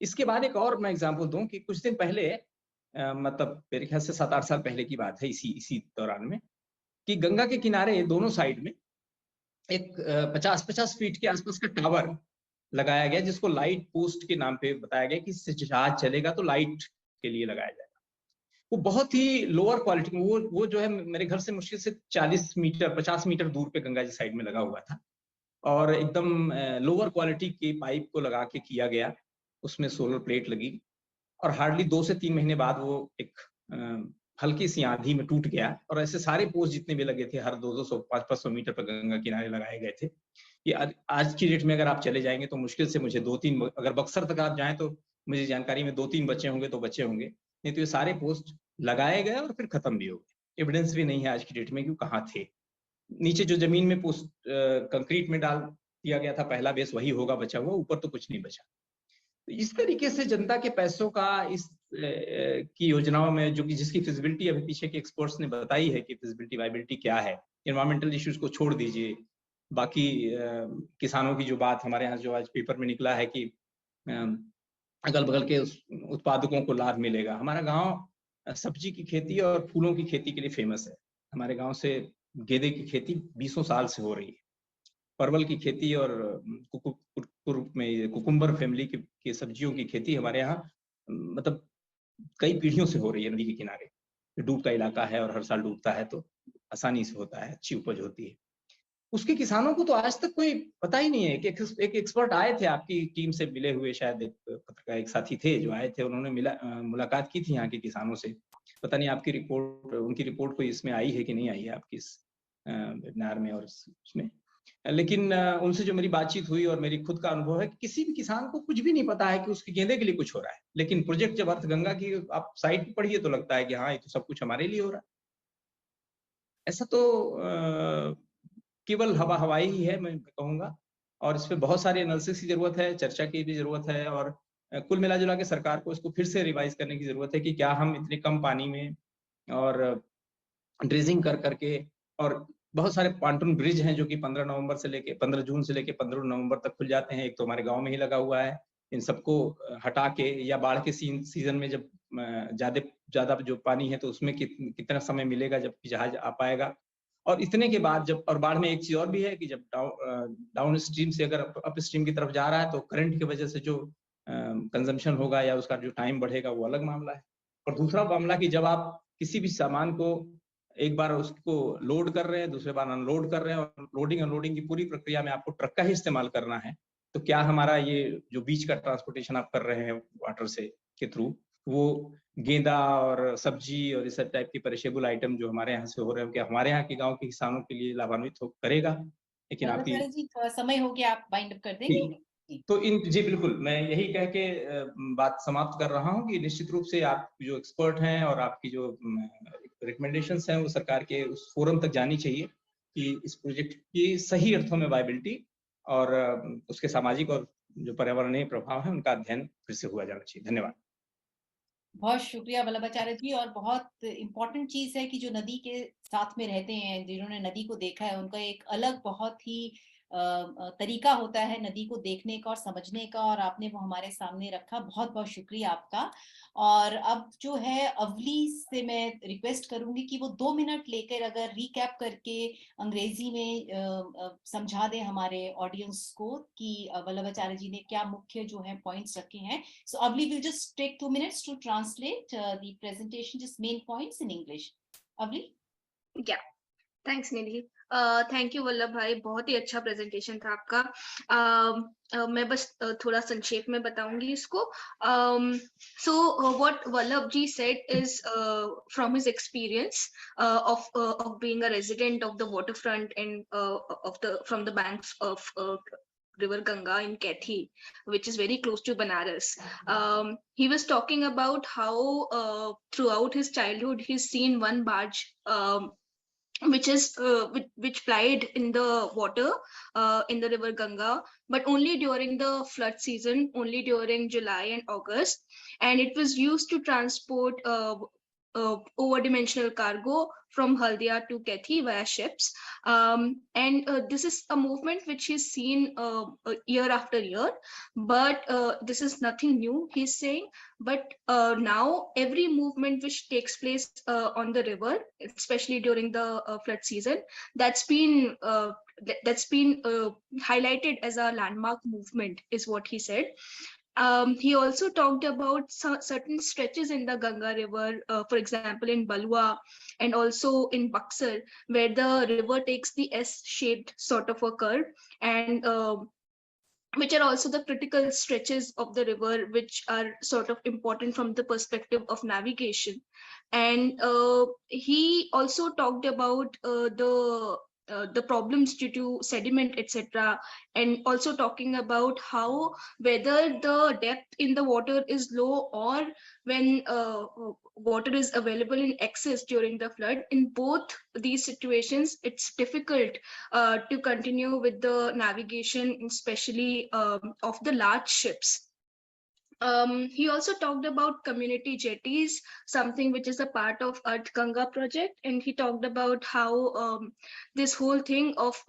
[SPEAKER 8] इसके बाद एक और मैं एग्जांपल दूं कि कुछ दिन पहले, मतलब मेरे ख्याल से 7-8 साल पहले की बात है, इसी दौरान में, कि गंगा के किनारे दोनों साइड में एक 50-50 फीट के आसपास का टावर लगाया गया, जिसको लाइट पोस्ट के नाम पे बताया गया कि इससे जहाज चलेगा तो लाइट के लिए लगाया जाएगा। वो बहुत ही लोअर क्वालिटी में, वो जो है मेरे घर से मुश्किल से 40 मीटर 50 मीटर दूर पे गंगा जी साइड में लगा हुआ था। और एकदम लोअर क्वालिटी की पाइप को लगा के किया गया, उसमें सोलर प्लेट लगी और हार्डली 2 से 3 महीने बाद वो एक हल्की सी आंधी में टूट गया। और ऐसे सारे पोस्ट जितने भी लगे थे हर 200 500 मीटर पर गंगा किनारे लगाए गए थे। ये आज की डेट में अगर आप चले जाएंगे तो मुश्किल से मुझे 2-3, अगर बक्सर तक आप जाएं तो मुझे जानकारी में 2-3 बचे होंगे तो बचे होंगे, नहीं तो ये सारे पोस्ट लगाए गए और फिर खत्म भी हो गए। एविडेंस भी नहीं है आज की डेट में कि कहाँ थे। नीचे जो जमीन में पोस्ट कंक्रीट में डाल दिया गया था पहला बेस, वही होगा बचा हुआ, ऊपर तो कुछ नहीं बचा। तो इस तरीके से जनता के पैसों का इस की योजनाओं में, जो कि जिसकी फिजिबिलिटी अभी पीछे के एक्सपर्ट्स ने बताई है कि फिजिबिलिटी वायबिलिटी क्या है, एनवायरमेंटल इश्यूज को छोड़ दीजिए, बाकी किसानों की जो बात हमारे यहाँ जो आज पेपर में निकला है कि अगल बगल के उत्पादकों को लाभ मिलेगा। हमारा गांव सब्जी की खेती और फूलों की खेती के लिए फेमस है। हमारे गांव से गेंदे की खेती 20 साल से हो रही है। परवल की खेती और कुकुम्बर फैमिली की सब्जियों की खेती हमारे यहाँ मतलब कई पीढ़ियों से हो रही है। नदी के किनारे डूब का इलाका है और हर साल डूबता है तो आसानी से होता है, अच्छी उपज होती है। उसके किसानों को तो आज तक कोई पता ही नहीं है कि एक एक्सपर्ट आए थे आपकी टीम से मिले हुए, शायद एक पत्रकार एक साथी थे जो आए थे, उन्होंने मुलाकात की थी यहाँ के किसानों से। पता नहीं आपकी रिपोर्ट, उनकी रिपोर्ट कोई इसमें आई है कि नहीं आई है आपकी इस वेबिनार में और उसमें। लेकिन उनसे जो मेरी बातचीत हुई और मेरी खुद का अनुभव है कि किसी भी किसान को कुछ भी नहीं पता है कि उसके गेंदे के लिए कुछ हो रहा है, लेकिन प्रोजेक्ट जब अर्थ गंगा की आप साइट पर पढ़िए तो लगता है कि हाँ ये तो सब कुछ हमारे लिए हो रहा है। ऐसा तो केवल हवाई ही है मैं कहूँगा, और इस पे बहुत सारे एनालिसिस की जरूरत है, चर्चा की भी जरूरत है, और कुल मिला जुला के सरकार को इसको फिर से रिवाइज करने की जरूरत है कि क्या हम इतने कम पानी में और ड्रेजिंग कर करके, और बहुत सारे पॉन्टून ब्रिज हैं जो कि 15 जून से लेके 15 नवंबर तक खुल जाते हैं। एक तो हमारे गांव में ही लगा हुआ है। इन सबको हटा के, या बाढ़ के सीजन में जब ज्यादा जो पानी है तो उसमें कितना समय मिलेगा जब जहाज आ पाएगा। और इतने के बाद जब, और बाढ़ में एक चीज और भी है कि जब डाउन स्ट्रीम से अगर अप स्ट्रीम की तरफ जा रहा है तो करंट की वजह से जो कंजम्पशन होगा या उसका जो टाइम बढ़ेगा वो अलग मामला है। और दूसरा मामला कि जब आप किसी भी सामान को एक बार उसको लोड कर रहे हैं, दूसरे बार अनलोड कर रहे हैं, और लोडिंग अनलोडिंग की पूरी प्रक्रिया में आपको ट्रक का ही इस्तेमाल करना है, तो क्या हमारा ये जो बीच का ट्रांसपोर्टेशन आप कर रहे हैं वाटर से के थ्रू, वो गेंदा और सब्जी और इस टाइप की पेरिशेबल आइटम जो हमारे यहाँ से हो रहे हैं, क्या हमारे यहाँ के गांव के किसानों के लिए लाभान्वित करेगा? लेकिन आपकी
[SPEAKER 2] जी समय हो गया, आप वाइंड अप कर देंगे।
[SPEAKER 8] तो जी बिल्कुल, मैं यही कह के बात समाप्त कर रहा हूँ कि निश्चित रूप से आप जो एक्सपर्ट हैं और आपकी जो रिकमेंडेशंस हैं वो सरकार के उस फोरम तक जानी चाहिए कि इस प्रोजेक्ट की सही अर्थों में वायबिलिटी और उसके सामाजिक और जो पर्यावरणीय प्रभाव है उनका अध्ययन फिर से हुआ जाना चाहिए। धन्यवाद।
[SPEAKER 2] बहुत शुक्रिया वल्लभाचार्य जी। और बहुत इम्पोर्टेंट चीज है कि जो नदी के साथ में रहते हैं, जिन्होंने नदी को देखा है, उनका एक अलग बहुत ही तरीका होता है नदी को देखने का और समझने का, और आपने वो हमारे सामने रखा। बहुत बहुत शुक्रिया आपका। और अब जो है अवली से मैं रिक्वेस्ट करूंगी कि वो 2 मिनट लेकर अगर रिकैप करके अंग्रेजी में समझा दें हमारे ऑडियंस को कि वल्लभाचार्य जी ने क्या मुख्य जो है पॉइंट्स रखे हैं। So Avli will just take 2 minutes to translate the presentation, just main points in English. Avli?
[SPEAKER 9] Yeah. Thanks Nidhi. Thank you Vallabh भाई, बहुत ही अच्छा प्रेजेंटेशन था आपका। मैं बस थोड़ा संक्षेप में बताऊंगी इसको। So what Vallabh ji said is from his experience of being a resident of the waterfront and from the banks of river Ganga in Kathi, which is very close to Banaras. He was talking about how throughout his childhood he's seen one barge which plied in the water in the river Ganga, but only during the flood season, only during July and August, and it was used to transport overdimensional cargo from Haldia to Kathi via ships. And this is a movement which is seen year after year, but this is nothing new, he's saying. But now every movement which takes place on the river, especially during the flood season, that's been highlighted as a landmark movement, is what he said. He also talked about certain stretches in the Ganga River, for example, in Balwa and also in Buxar, where the river takes the S-shaped sort of a curve, and which are also the critical stretches of the river, which are sort of important from the perspective of navigation. And he also talked about the problems due to sediment, etc., and also talking about how whether the depth in the water is low or when water is available in excess during the flood. In both these situations, it's difficult to continue with the navigation, especially of the large ships. He also talked about community jetties, something which is a part of Earth Ganga project, and he talked about how this whole thing of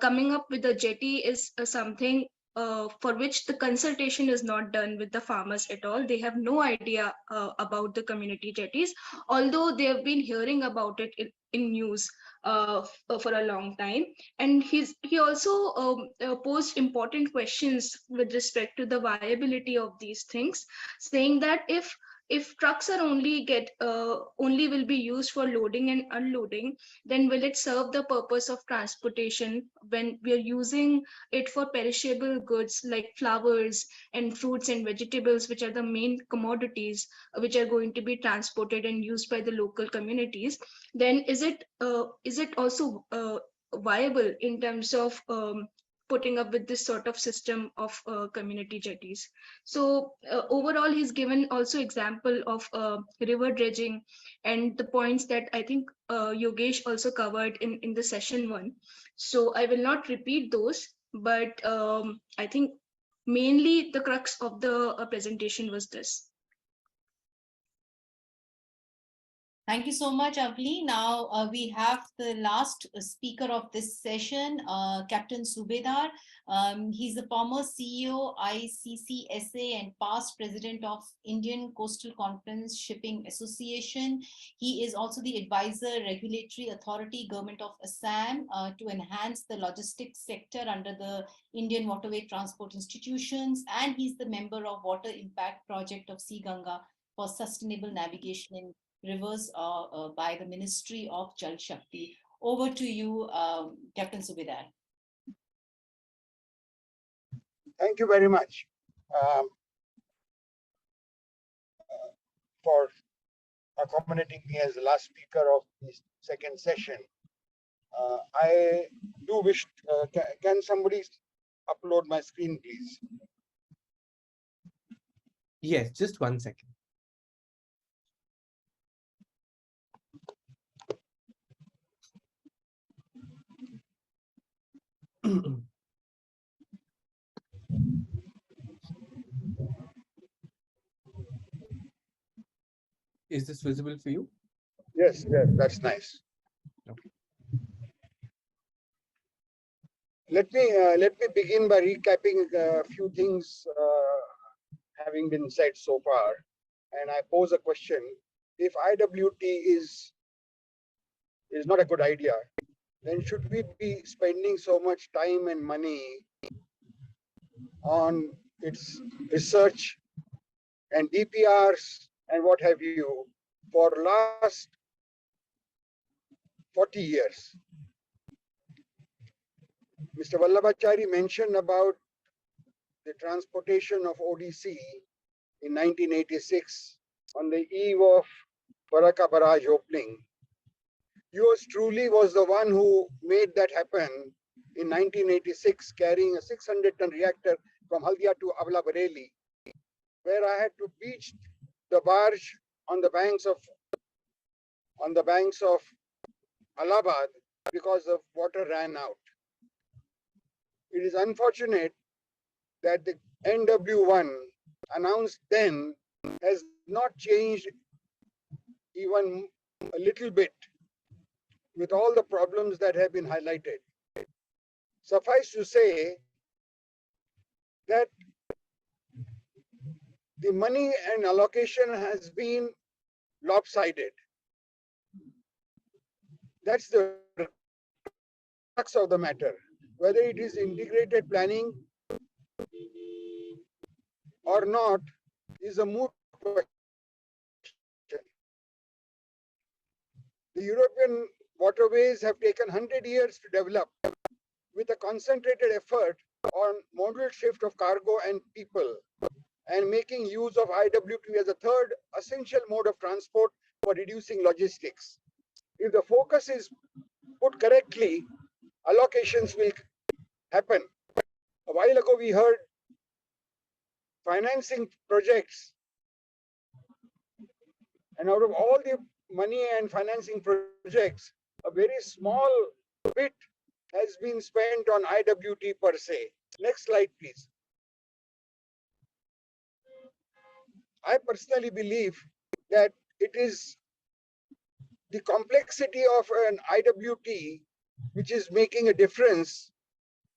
[SPEAKER 9] coming up with a jetty is something for which the consultation is not done with the farmers at all. They have no idea about the community jetties, although they have been hearing about it in news for a long time. And he also posed important questions with respect to the viability of these things, saying that if trucks are only will be used for loading and unloading, then will it serve the purpose of transportation when we are using it for perishable goods like flowers and fruits and vegetables, which are the main commodities which are going to be transported and used by the local communities? Then is it also viable in terms of putting up with this sort of system of community jetties? So overall, he's given also example of river dredging and the points that I think Yogesh also covered in the session one. So I will not repeat those, but I think mainly the crux of the presentation was this.
[SPEAKER 2] Thank you so much, Avli. Now we have the last speaker of this session, Captain Subedar. He's the former CEO, ICCSA, and past president of Indian Coastal Conference Shipping Association. He is also the advisor, Regulatory Authority, Government of Assam, to enhance the logistics sector under the Indian Waterway Transport Institutions. And he's the member of Water Impact Project of Sea Ganga for sustainable navigation in rivers by the Ministry of Jal Shakti. Over to you, Captain Subedar.
[SPEAKER 10] Thank you very much for accommodating me as the last speaker of this second session. I do wish, can somebody upload my screen, please?
[SPEAKER 1] Yes, just 1 second. Is this visible for you?
[SPEAKER 10] Yes, yes, that's nice.
[SPEAKER 1] Okay.
[SPEAKER 10] Let me begin by recapping a few things having been said so far, and I pose a question: if IWT is not a good idea, then should we be spending so much time and money on its research and DPRs and what have you for last 40 years? Mr. Vallabhachari mentioned about the transportation of ODC in 1986 on the eve of Baraka Barrage opening. Yours truly was the one who made that happen in 1986, carrying a 600-ton reactor from Haldia to Avla Bareilly, where I had to beach the barge on the banks of Allahabad because the water ran out. It is unfortunate that the NW1 announced then has not changed even a little bit with all the problems that have been highlighted. Suffice to say that the money and allocation has been lopsided. That's the crux of the matter. Whether it is integrated planning or not is a moot question. The European waterways have taken 100 years to develop with a concentrated effort on modal shift of cargo and people and making use of IWT as a third essential mode of transport for reducing logistics. If the focus is put correctly, allocations will happen. A while ago, we heard financing projects, and out of all the money and financing projects, a very small bit has been spent on IWT per se. Next slide, please. I personally believe that it is the complexity of an IWT which is making a difference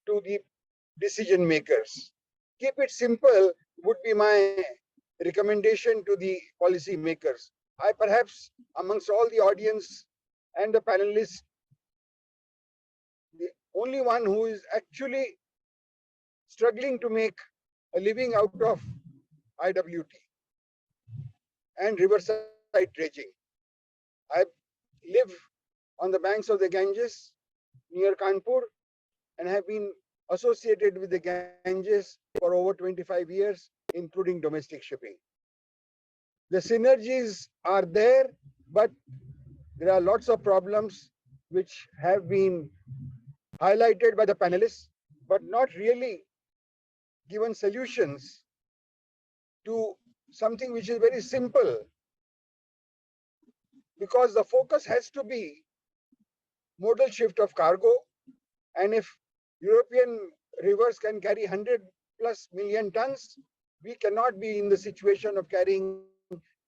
[SPEAKER 10] to the decision makers. Keep it simple would be my recommendation to the policy makers. I perhaps amongst all the audience and the panelists, the only one who is actually struggling to make a living out of IWT and riverside dredging. I live on the banks of the Ganges near Kanpur and have been associated with the Ganges for over 25 years, including domestic shipping. The synergies are there, but there are lots of problems which have been highlighted by the panelists, but not really given solutions to something which is very simple, because the focus has to be modal shift of cargo. And if European rivers can carry 100+ million tons, we cannot be in the situation of carrying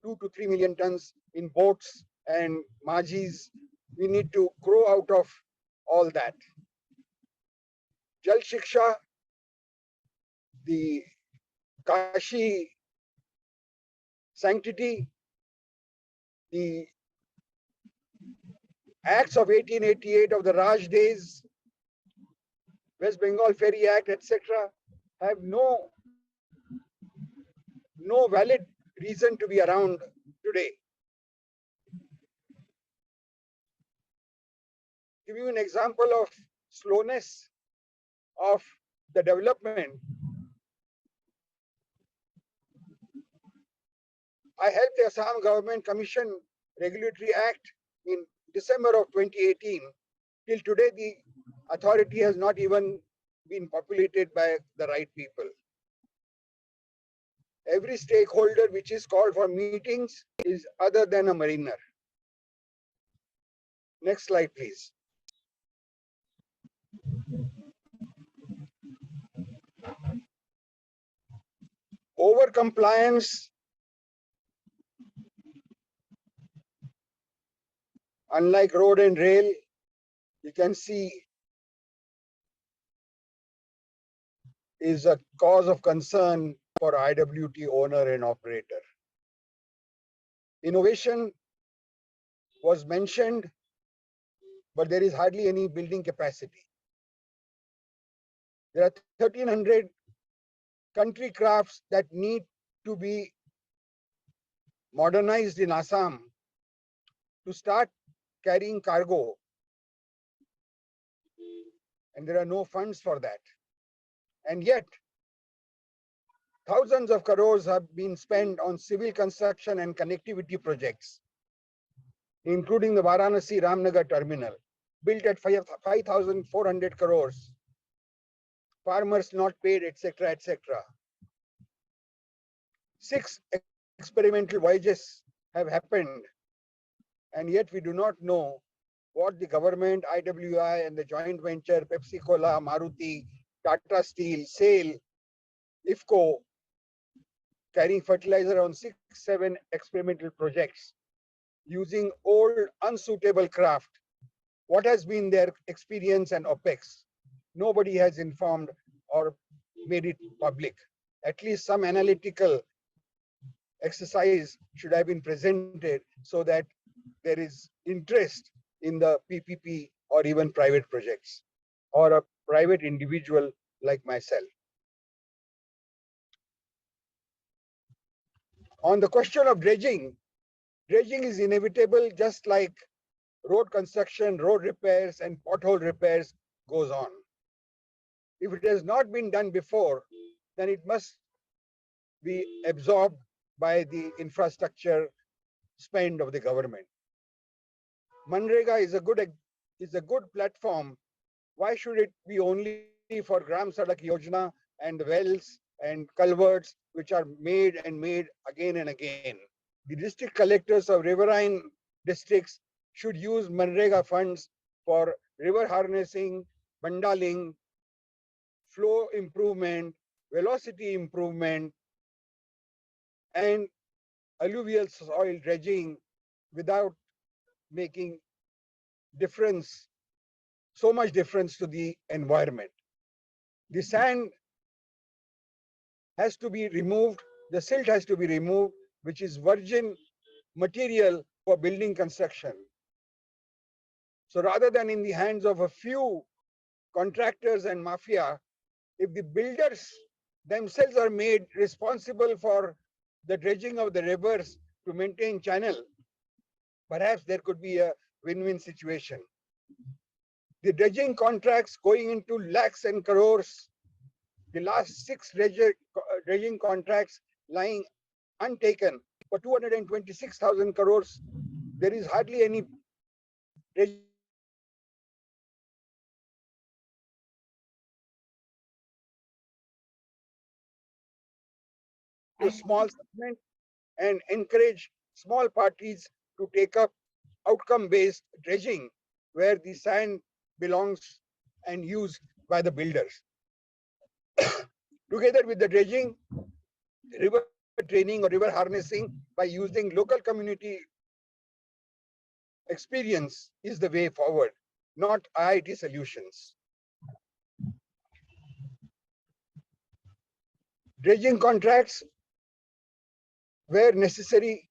[SPEAKER 10] 2 to 3 million tons in boats and majis. We need to grow out of all that. Jal Shiksha, the Kashi sanctity, the acts of 1888 of the Raj days, West Bengal Ferry Act, etc., have no valid reason to be around today. Give you an example of slowness of the development. I helped the Assam government commission Regulatory Act in December of 2018. Till today, the authority has not even been populated by the right people. Every stakeholder which is called for meetings is other than a mariner. Next slide, please. Over compliance, unlike road and rail, you can see is a cause of concern for IWT owner and operator. Innovation was mentioned, but there is hardly any building capacity. There are 1,300 country crafts that need to be modernized in Assam to start carrying cargo, and there are no funds for that. And yet, thousands of crores have been spent on civil construction and connectivity projects, including the Varanasi Ramnagar terminal, built at 5,400 crores. Farmers not paid, etc., etc. 6 experimental voyages have happened, and yet we do not know what the government, IWI, and the joint venture, Pepsi Cola, Maruti, Tata Steel, SAIL, IFCO, carrying fertilizer on 6-7 experimental projects using old, unsuitable craft. What has been their experience and OPEX? Nobody has informed or made it public. At least some analytical exercise should have been presented so that there is interest in the PPP or even private projects or a private individual like myself. On the question of dredging, dredging is inevitable, just like road construction, road repairs, and pothole repairs goes on. If it has not been done before, then it must be absorbed by the infrastructure spend of the government. Manrega is a good platform. Why should it be only for Gram Sadak Yojana and the wells and culverts, which are made again and again? The district collectors of riverine districts should use Manrega funds for river harnessing, bandaling, flow improvement, velocity improvement, and alluvial soil dredging without making so much difference to the environment. The sand has to be removed, the silt has to be removed, which is virgin material for building construction. So rather than in the hands of a few contractors and mafia, if the builders themselves are made responsible for the dredging of the rivers to maintain channel, perhaps there could be a win-win situation. The dredging contracts going into lakhs and crores, the last 6 dredging contracts lying untaken for 226,000 crores, there is hardly any dredging to small segment and encourage small parties to take up outcome-based dredging where the sand belongs and used by the builders. Together with the dredging, river training or river harnessing by using local community experience is the way forward, not IIT solutions. Dredging contracts, where necessary,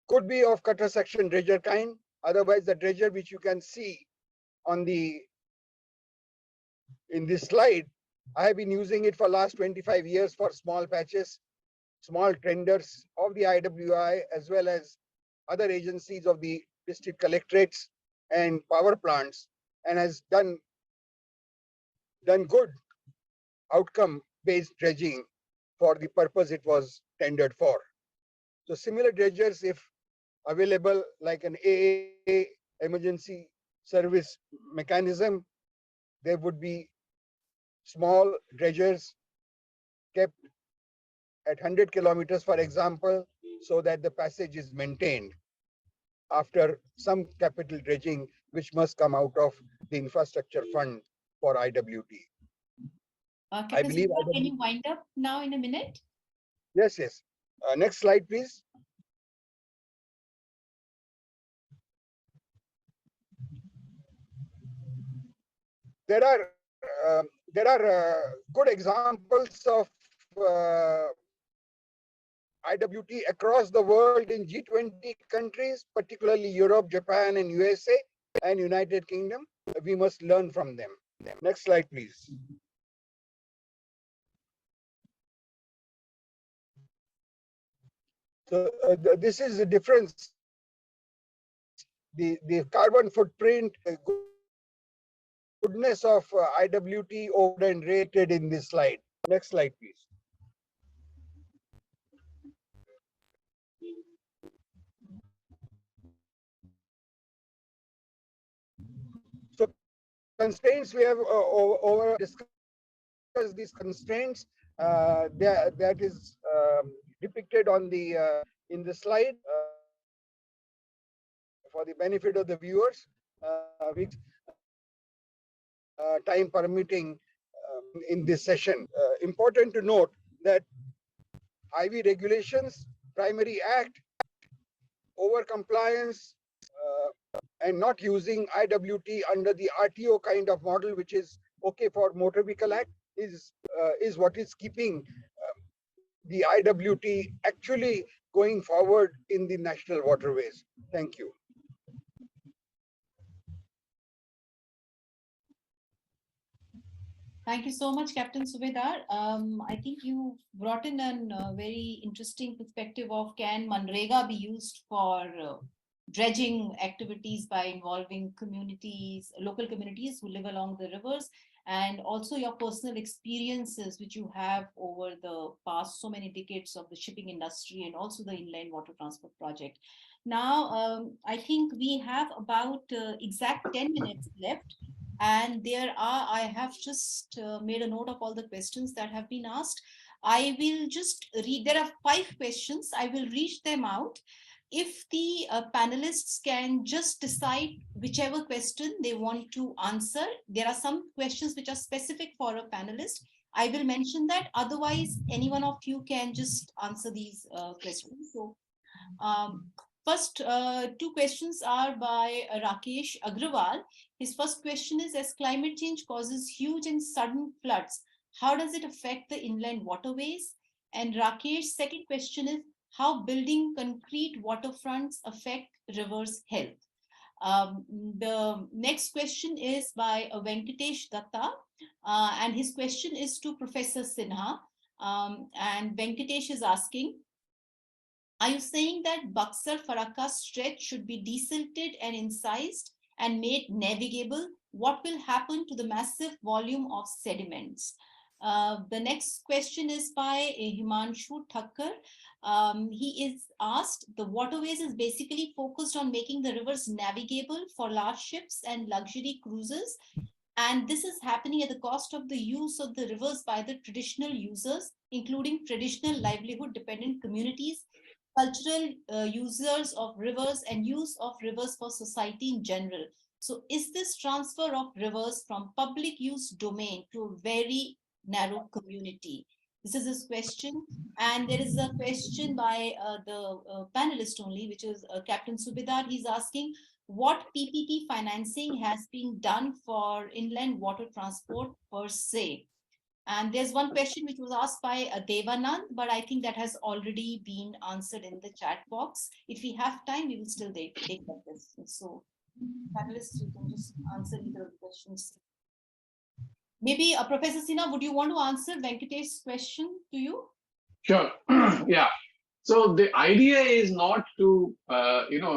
[SPEAKER 10] could be of cutter section dredger kind. Otherwise, the dredger which you can see in this slide, I have been using it for last 25 years for small patches, small tenders of the IWI as well as other agencies of the district collectorates and power plants, and has done good outcome-based dredging for the purpose it was tendered for. So similar dredgers, if available, like an AA emergency service mechanism, there would be small dredgers kept at 100 kilometers, for example, so that the passage is maintained after some capital dredging, which must come out of the infrastructure fund for IWT. I believe.
[SPEAKER 2] Can you wind up now in a minute?
[SPEAKER 10] Yes, yes. Next slide, please. There are good examples of IWT across the world in G20 countries, particularly Europe, Japan, and USA, and United Kingdom. We must learn from them. Next slide, please. So this is the difference. The carbon footprint, goodness of IWT over and rated in this slide. Next slide, please. So constraints, we have over discussed these constraints. That is depicted on the in the slide for the benefit of the viewers. Which time permitting in this session. Important to note that IV regulations, Primary Act, over compliance, and not using IWT under the RTO kind of model, which is okay for Motor Vehicle Act, is what is keeping the IWT actually going forward in the national waterways. Thank you.
[SPEAKER 2] Thank you so much, Captain Subedar. I think you brought in a very interesting perspective of can Manrega be used for dredging activities by involving communities, local communities who live along the rivers, and also your personal experiences which you have over the past so many decades of the shipping industry and also the inland water transport project. Now, I think we have about exact 10 minutes left. And I have just made a note of all the questions that have been asked. I will just read, there are 5 questions. I will read them out. If the panelists can just decide whichever question they want to answer, there are some questions which are specific for a panelist. I will mention that. Otherwise, any one of you can just answer these questions. So, first 2 questions are by Rakesh Agrawal. His first question is, as climate change causes huge and sudden floods, how does it affect the inland waterways? And Rakesh's second question is, how building concrete waterfronts affect rivers' health? The next question is by Venkatesh Datta, and his question is to Professor Sinha. And Venkatesh is asking, are you saying that Buxar Farakka stretch should be desilted and incised and made navigable? What will happen to the massive volume of sediments? The next question is by Himanshu Thakkar. He is asked, the waterways is basically focused on making the rivers navigable for large ships and luxury cruises. And this is happening at the cost of the use of the rivers by the traditional users, including traditional livelihood dependent communities, cultural users of rivers, and use of rivers for society in general. So is this transfer of rivers from public use domain to a very narrow community? This is his question. And there is a question by the panelist only, which is Captain Subedar. He's asking, what PPP financing has been done for inland water transport per se? And there's one question which was asked by Devanand, but I think that has already been answered in the chat box. If we have time, we will still take that question. So, panelists, you can just answer either of the questions. Maybe Professor Sinha, would you want to answer Venkatesh's question to you?
[SPEAKER 11] Sure. Yeah. So the idea is not to,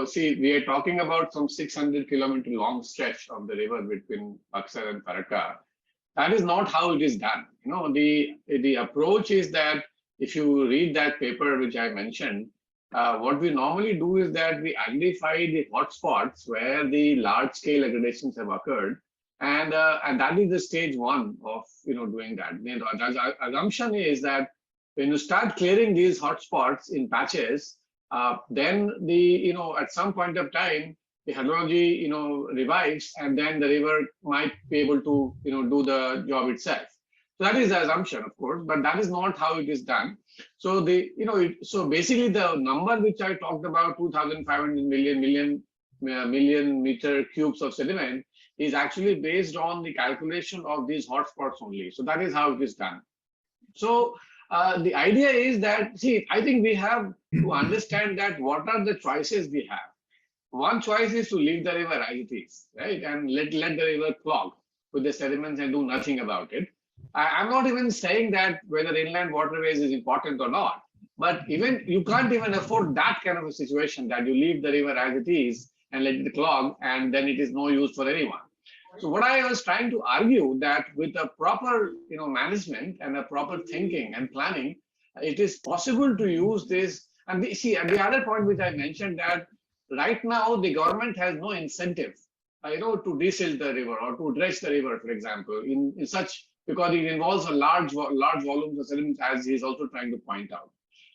[SPEAKER 11] see, we are talking about some 600-kilometer long stretch of the river between Buxar and Farakka. That is not how it is done. The approach is that if you read that paper which I mentioned, what we normally do is that we identify the hotspots where the large-scale aggregations have occurred, and that is the stage 1 of doing that. The assumption is that when you start clearing these hotspots in patches, then at some point of time, the hydrology revives, and then the river might be able to do the job itself. So that is the assumption, of course, but that is not how it is done. So so basically the number which I talked about, 2,500 million meter cubes of sediment, is actually based on the calculation of these hotspots only. So that is how it is done. So the idea is that, see, I think we have to understand that what are the choices we have. One choice is to leave the river as it is, right? And let the river clog with the sediments and do nothing about it. I'm not even saying that whether inland waterways is important or not, but even you can't even afford that kind of a situation that you leave the river as it is and let it clog, and then it is no use for anyone. So what I was trying to argue that with a proper management and a proper thinking and planning, it is possible to use this. And the other point which I mentioned, that right now the government has no incentive to desilt the river or to dredge the river, for example, in such, because it involves a large volumes of sediments, as he is also trying to point out.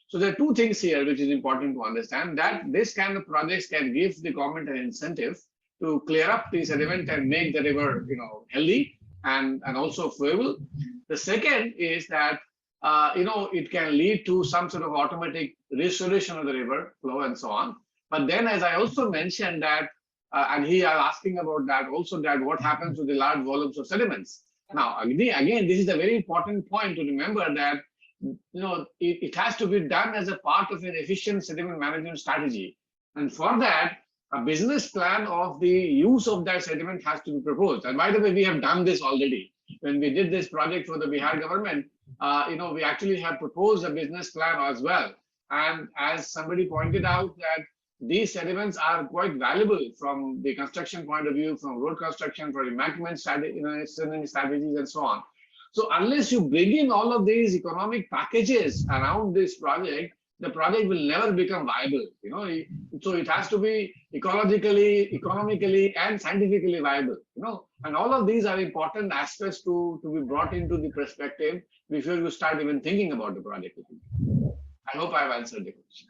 [SPEAKER 11] So there are 2 things here which is important to understand, that this kind of projects can give the government an incentive to clear up the sediment and make the river healthy and also flowable. The second is that it can lead to some sort of automatic restoration of the river flow and so on. But then, as I also mentioned that, and he are asking about that also, that what happens to the large volumes of sediments. Now, again, this is a very important point to remember, that it has to be done as a part of an efficient sediment management strategy. And for that, a business plan of the use of that sediment has to be proposed. And by the way, we have done this already. when we did this project for the Bihar government, we actually have proposed a business plan as well. And as somebody pointed out, that these sediments are quite valuable from the construction point of view, from road construction, for embankment strategies and so on. So unless you bring in all of these economic packages around this project, the project will never become viable. So it has to be ecologically, economically, and scientifically viable. And all of these are important aspects to be brought into the perspective before you start even thinking about the project. I hope I've answered the question.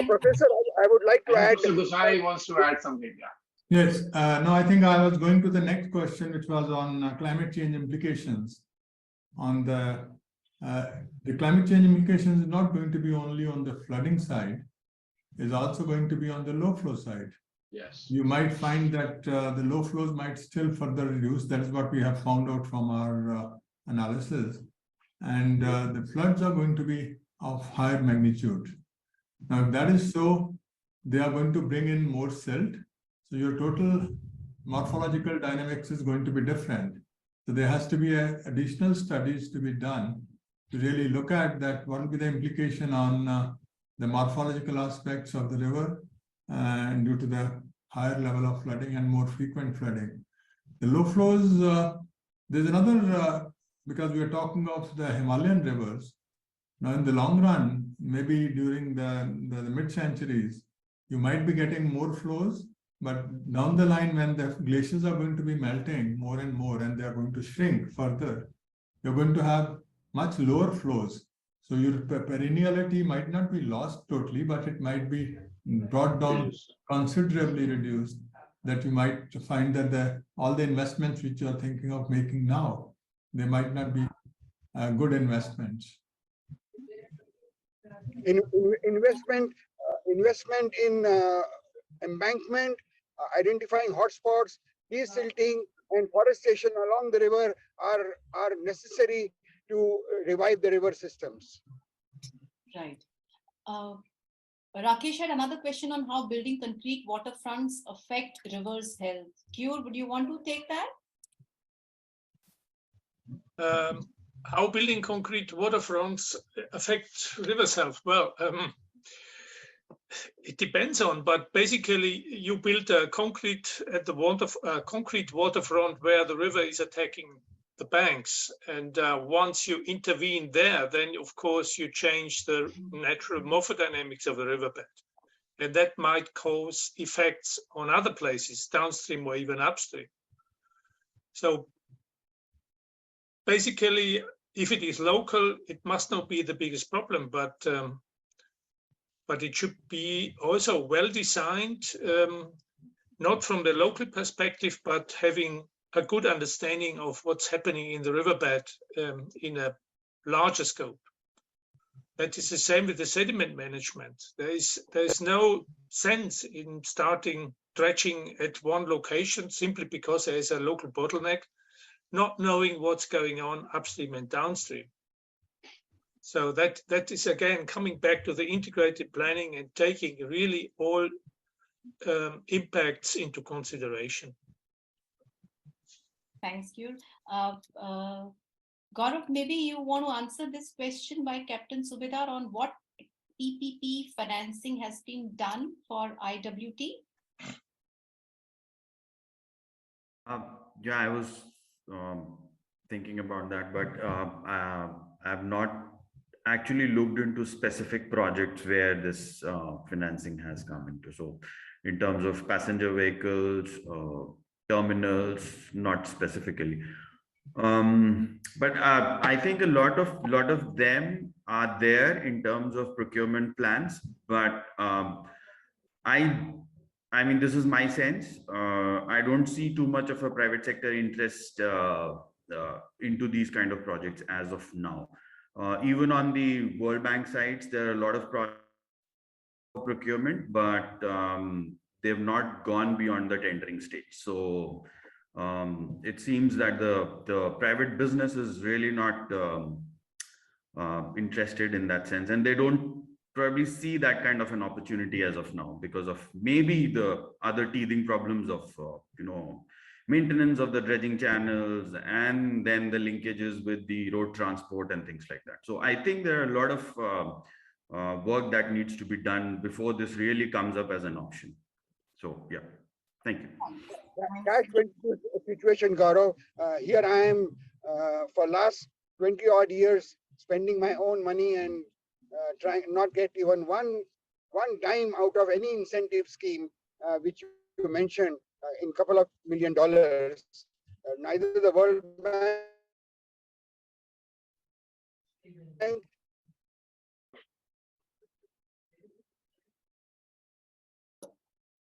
[SPEAKER 10] Professor, I would like to add.
[SPEAKER 11] Mr. Gosai wants to add something. Yeah.
[SPEAKER 6] Yes, no, I think I was going to the next question, which was on climate change implications. On the climate change implications is not going to be only on the flooding side, is also going to be on the low flow side.
[SPEAKER 11] Yes.
[SPEAKER 6] You might find that the low flows might still further reduce. That is what we have found out from our analysis. And the floods are going to be of higher magnitude. Now, if that is so, they are going to bring in more silt. So your total morphological dynamics is going to be different. So there has to be additional studies to be done to really look at that. What will be the implication on the morphological aspects of the river and due to the higher level of flooding and more frequent flooding. The low flows, there's another, because we are talking of the Himalayan rivers. Now in the long run, maybe during the mid-centuries, you might be getting more flows, but down the line when the glaciers are going to be melting more and more and they are going to shrink further, you're going to have much lower flows. So your perenniality might not be lost totally, but it might be brought down considerably reduced, that you might find that all the investments which you are thinking of making now, they might not be good investments.
[SPEAKER 10] Investment in embankment, identifying hotspots, desilting, and forestation along the river are necessary to revive the river systems.
[SPEAKER 2] Right. Rakesh had another question on how building concrete waterfronts affect rivers' health. Kure, would you want to take that?
[SPEAKER 4] How building concrete waterfronts affect rivers' health? Well, it depends on, but basically you build a concrete waterfront where the river is attacking the banks, and once you intervene there, then of course you change the natural morphodynamics of the riverbed, and that might cause effects on other places downstream or even upstream. So basically, if it is local, it must not be the biggest problem, but it should be also well designed, not from the local perspective, but having a good understanding of what's happening in the riverbed in a larger scope. That is the same with the sediment management. There is no sense in starting dredging at one location simply because there is a local bottleneck, not knowing what's going on upstream and downstream. So that is again coming back to the integrated planning and taking really all impacts into consideration.
[SPEAKER 2] Thanks, Kure. Gaurav, maybe you want to answer this question by Captain Subedar on what PPP financing has been done for IWT?
[SPEAKER 7] Yeah, I was thinking about that, but I have not actually looked into specific projects where this financing has come into. So in terms of passenger vehicles, terminals, not specifically. But I think a lot of them are there in terms of procurement plans, but I mean, this is my sense. I don't see too much of a private sector interest into these kind of projects as of now. Even on the World Bank sites, there are a lot of procurement, but they've not gone beyond the tendering stage. So it seems that the private business is really not interested in that sense, and they don't probably see that kind of an opportunity as of now because of maybe the other teething problems of maintenance of the dredging channels, and then the linkages with the road transport and things like that. So I think there are a lot of work that needs to be done before this really comes up as an option. So yeah, thank you.
[SPEAKER 10] Catch-22 situation, Gaurav. Here I am for last 20 odd years spending my own money and trying not get even one dime out of any incentive scheme which you mentioned in couple of $1 million. Neither the World Bank.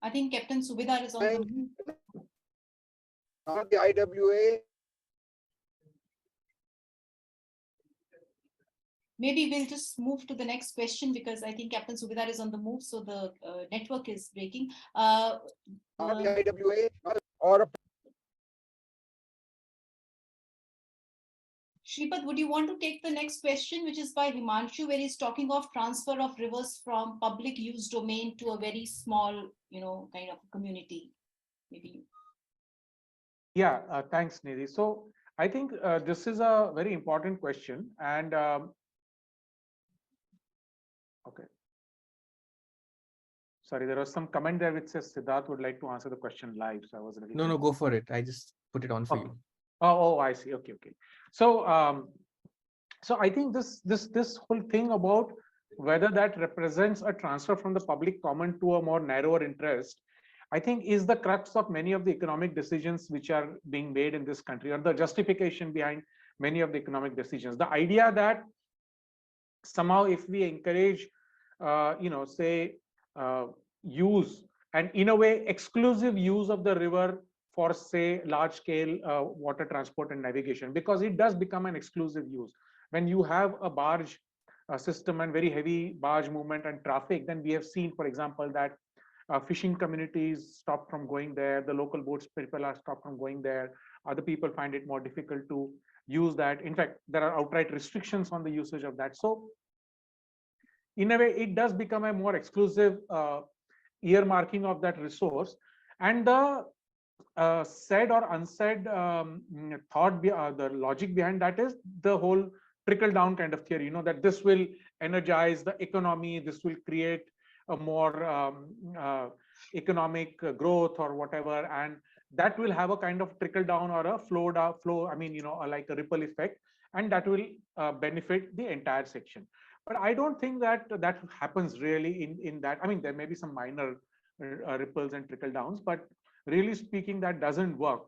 [SPEAKER 2] I think Captain Subedar is on the move.
[SPEAKER 10] Not the IWA.
[SPEAKER 2] Maybe we'll just move to the next question because I think Captain Subedar is on the move, so the network is breaking.
[SPEAKER 10] Not the IWA or a
[SPEAKER 2] Shripad, would you want to take the next question, which is by Himanshu, where he's talking of transfer of rivers from public use domain to a very small, kind of community? Maybe.
[SPEAKER 3] Yeah, thanks, Nidhi. So I think this is a very important question. And okay. Sorry, there was some comment there which says Siddharth would like to answer the question live. So I was
[SPEAKER 1] No, go for it. I just put it on for you.
[SPEAKER 3] Oh, I see. Okay. So, so I think this whole thing about whether that represents a transfer from the public common to a more narrower interest, I think is the crux of many of the economic decisions which are being made in this country, or the justification behind many of the economic decisions. The idea that somehow if we encourage, say, use and in a way exclusive use of the river for say large scale water transport and navigation, because it does become an exclusive use. When you have a barge system and very heavy barge movement and traffic, then we have seen, for example, that fishing communities stop from going there, the local boats people are stopped from going there, other people find it more difficult to use that. In fact, there are outright restrictions on the usage of that. So in a way, it does become a more exclusive earmarking of that resource. And the said or unsaid thought, the logic behind that is the whole trickle down kind of theory, that this will energize the economy, this will create a more economic growth or whatever, and that will have a kind of trickle down or a flow, I mean, like a ripple effect, and that will benefit the entire section. But I don't think that that happens really in that. I mean, there may be some minor ripples and trickle downs, but really speaking, that doesn't work.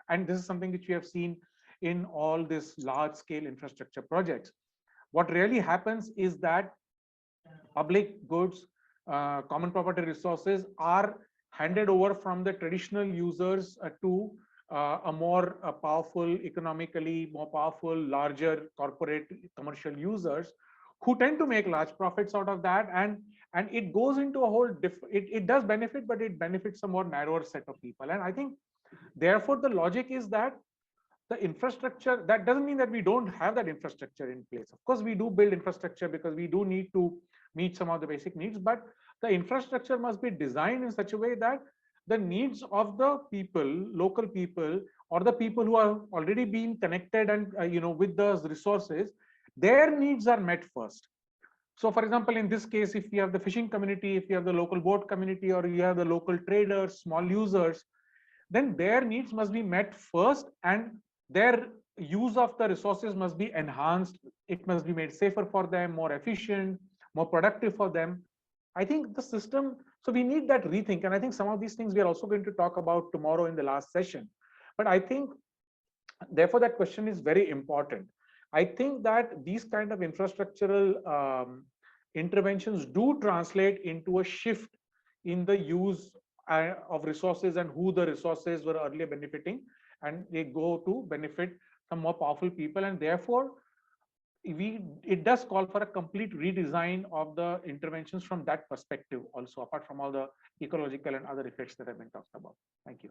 [SPEAKER 3] And this is something which we have seen in all this large scale infrastructure projects. What really happens is that public goods, common property resources are handed over from the traditional users to a more powerful, economically more powerful, larger corporate commercial users who tend to make large profits out of that. And it goes into a whole it does benefit, but it benefits a more narrower set of people. And I think therefore the logic is that the infrastructure, that doesn't mean that we don't have that infrastructure in place. Of course, we do build infrastructure because we do need to meet some of the basic needs, but the infrastructure must be designed in such a way that the needs of the people, local people, or the people who are already being connected and with those resources, their needs are met first. So for example, in this case, if you have the fishing community, if you have the local boat community, or you have the local traders, small users, then their needs must be met first, and their use of the resources must be enhanced. It must be made safer for them, more efficient, more productive for them. I think the system, so we need that rethink. And I think some of these things we are also going to talk about tomorrow in the last session. But I think, therefore, that question is very important. I think that these kind of infrastructural interventions do translate into a shift in the use of resources and who the resources were earlier benefiting, and they go to benefit some more powerful people. And therefore, it does call for a complete redesign of the interventions from that perspective also, apart from all the ecological and other effects that have been talked about. Thank you.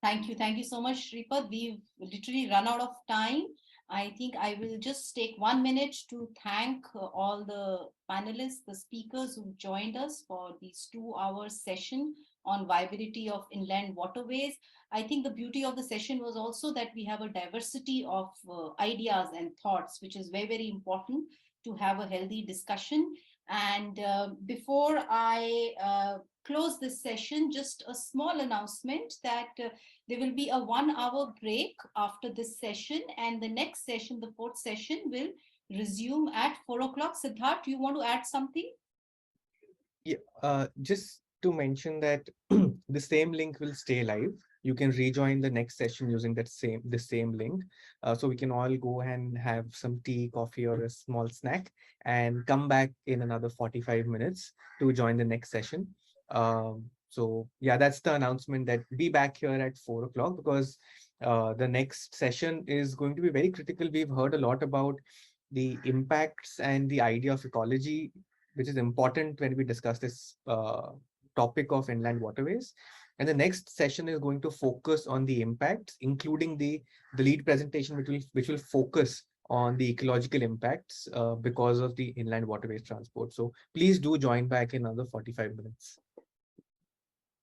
[SPEAKER 2] Thank you so much, Shripad. We've literally run out of time. I think I will just take 1 minute to thank all the panelists, the speakers who joined us for this 2-hour session on viability of inland waterways. I think the beauty of the session was also that we have a diversity of ideas and thoughts, which is very, very important to have a healthy discussion. And before I close this session, just a small announcement that there will be a 1-hour break after this session, and the next session, the 4th session, will resume at 4 o'clock. Siddharth, do you want to add something?
[SPEAKER 1] Yeah, just to mention that the same link will stay live. You can rejoin the next session using the same link. So we can all go and have some tea, coffee, or a small snack, and come back in another 45 minutes to join the next session. So yeah, that's the announcement, that be back here at 4 o'clock, because the next session is going to be very critical. We've heard a lot about the impacts and the idea of ecology, which is important when we discuss this topic of inland waterways. And the next session is going to focus on the impacts, including the lead presentation, which will focus on the ecological impacts because of the inland waterways transport. So please do join back in another 45 minutes.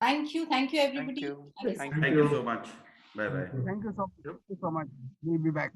[SPEAKER 2] Thank you. Thank you, everybody.
[SPEAKER 3] Thank you.
[SPEAKER 2] Thank you.
[SPEAKER 3] Thank you.
[SPEAKER 7] Thank you so much. Bye bye.
[SPEAKER 10] Thank you so much. We'll be back.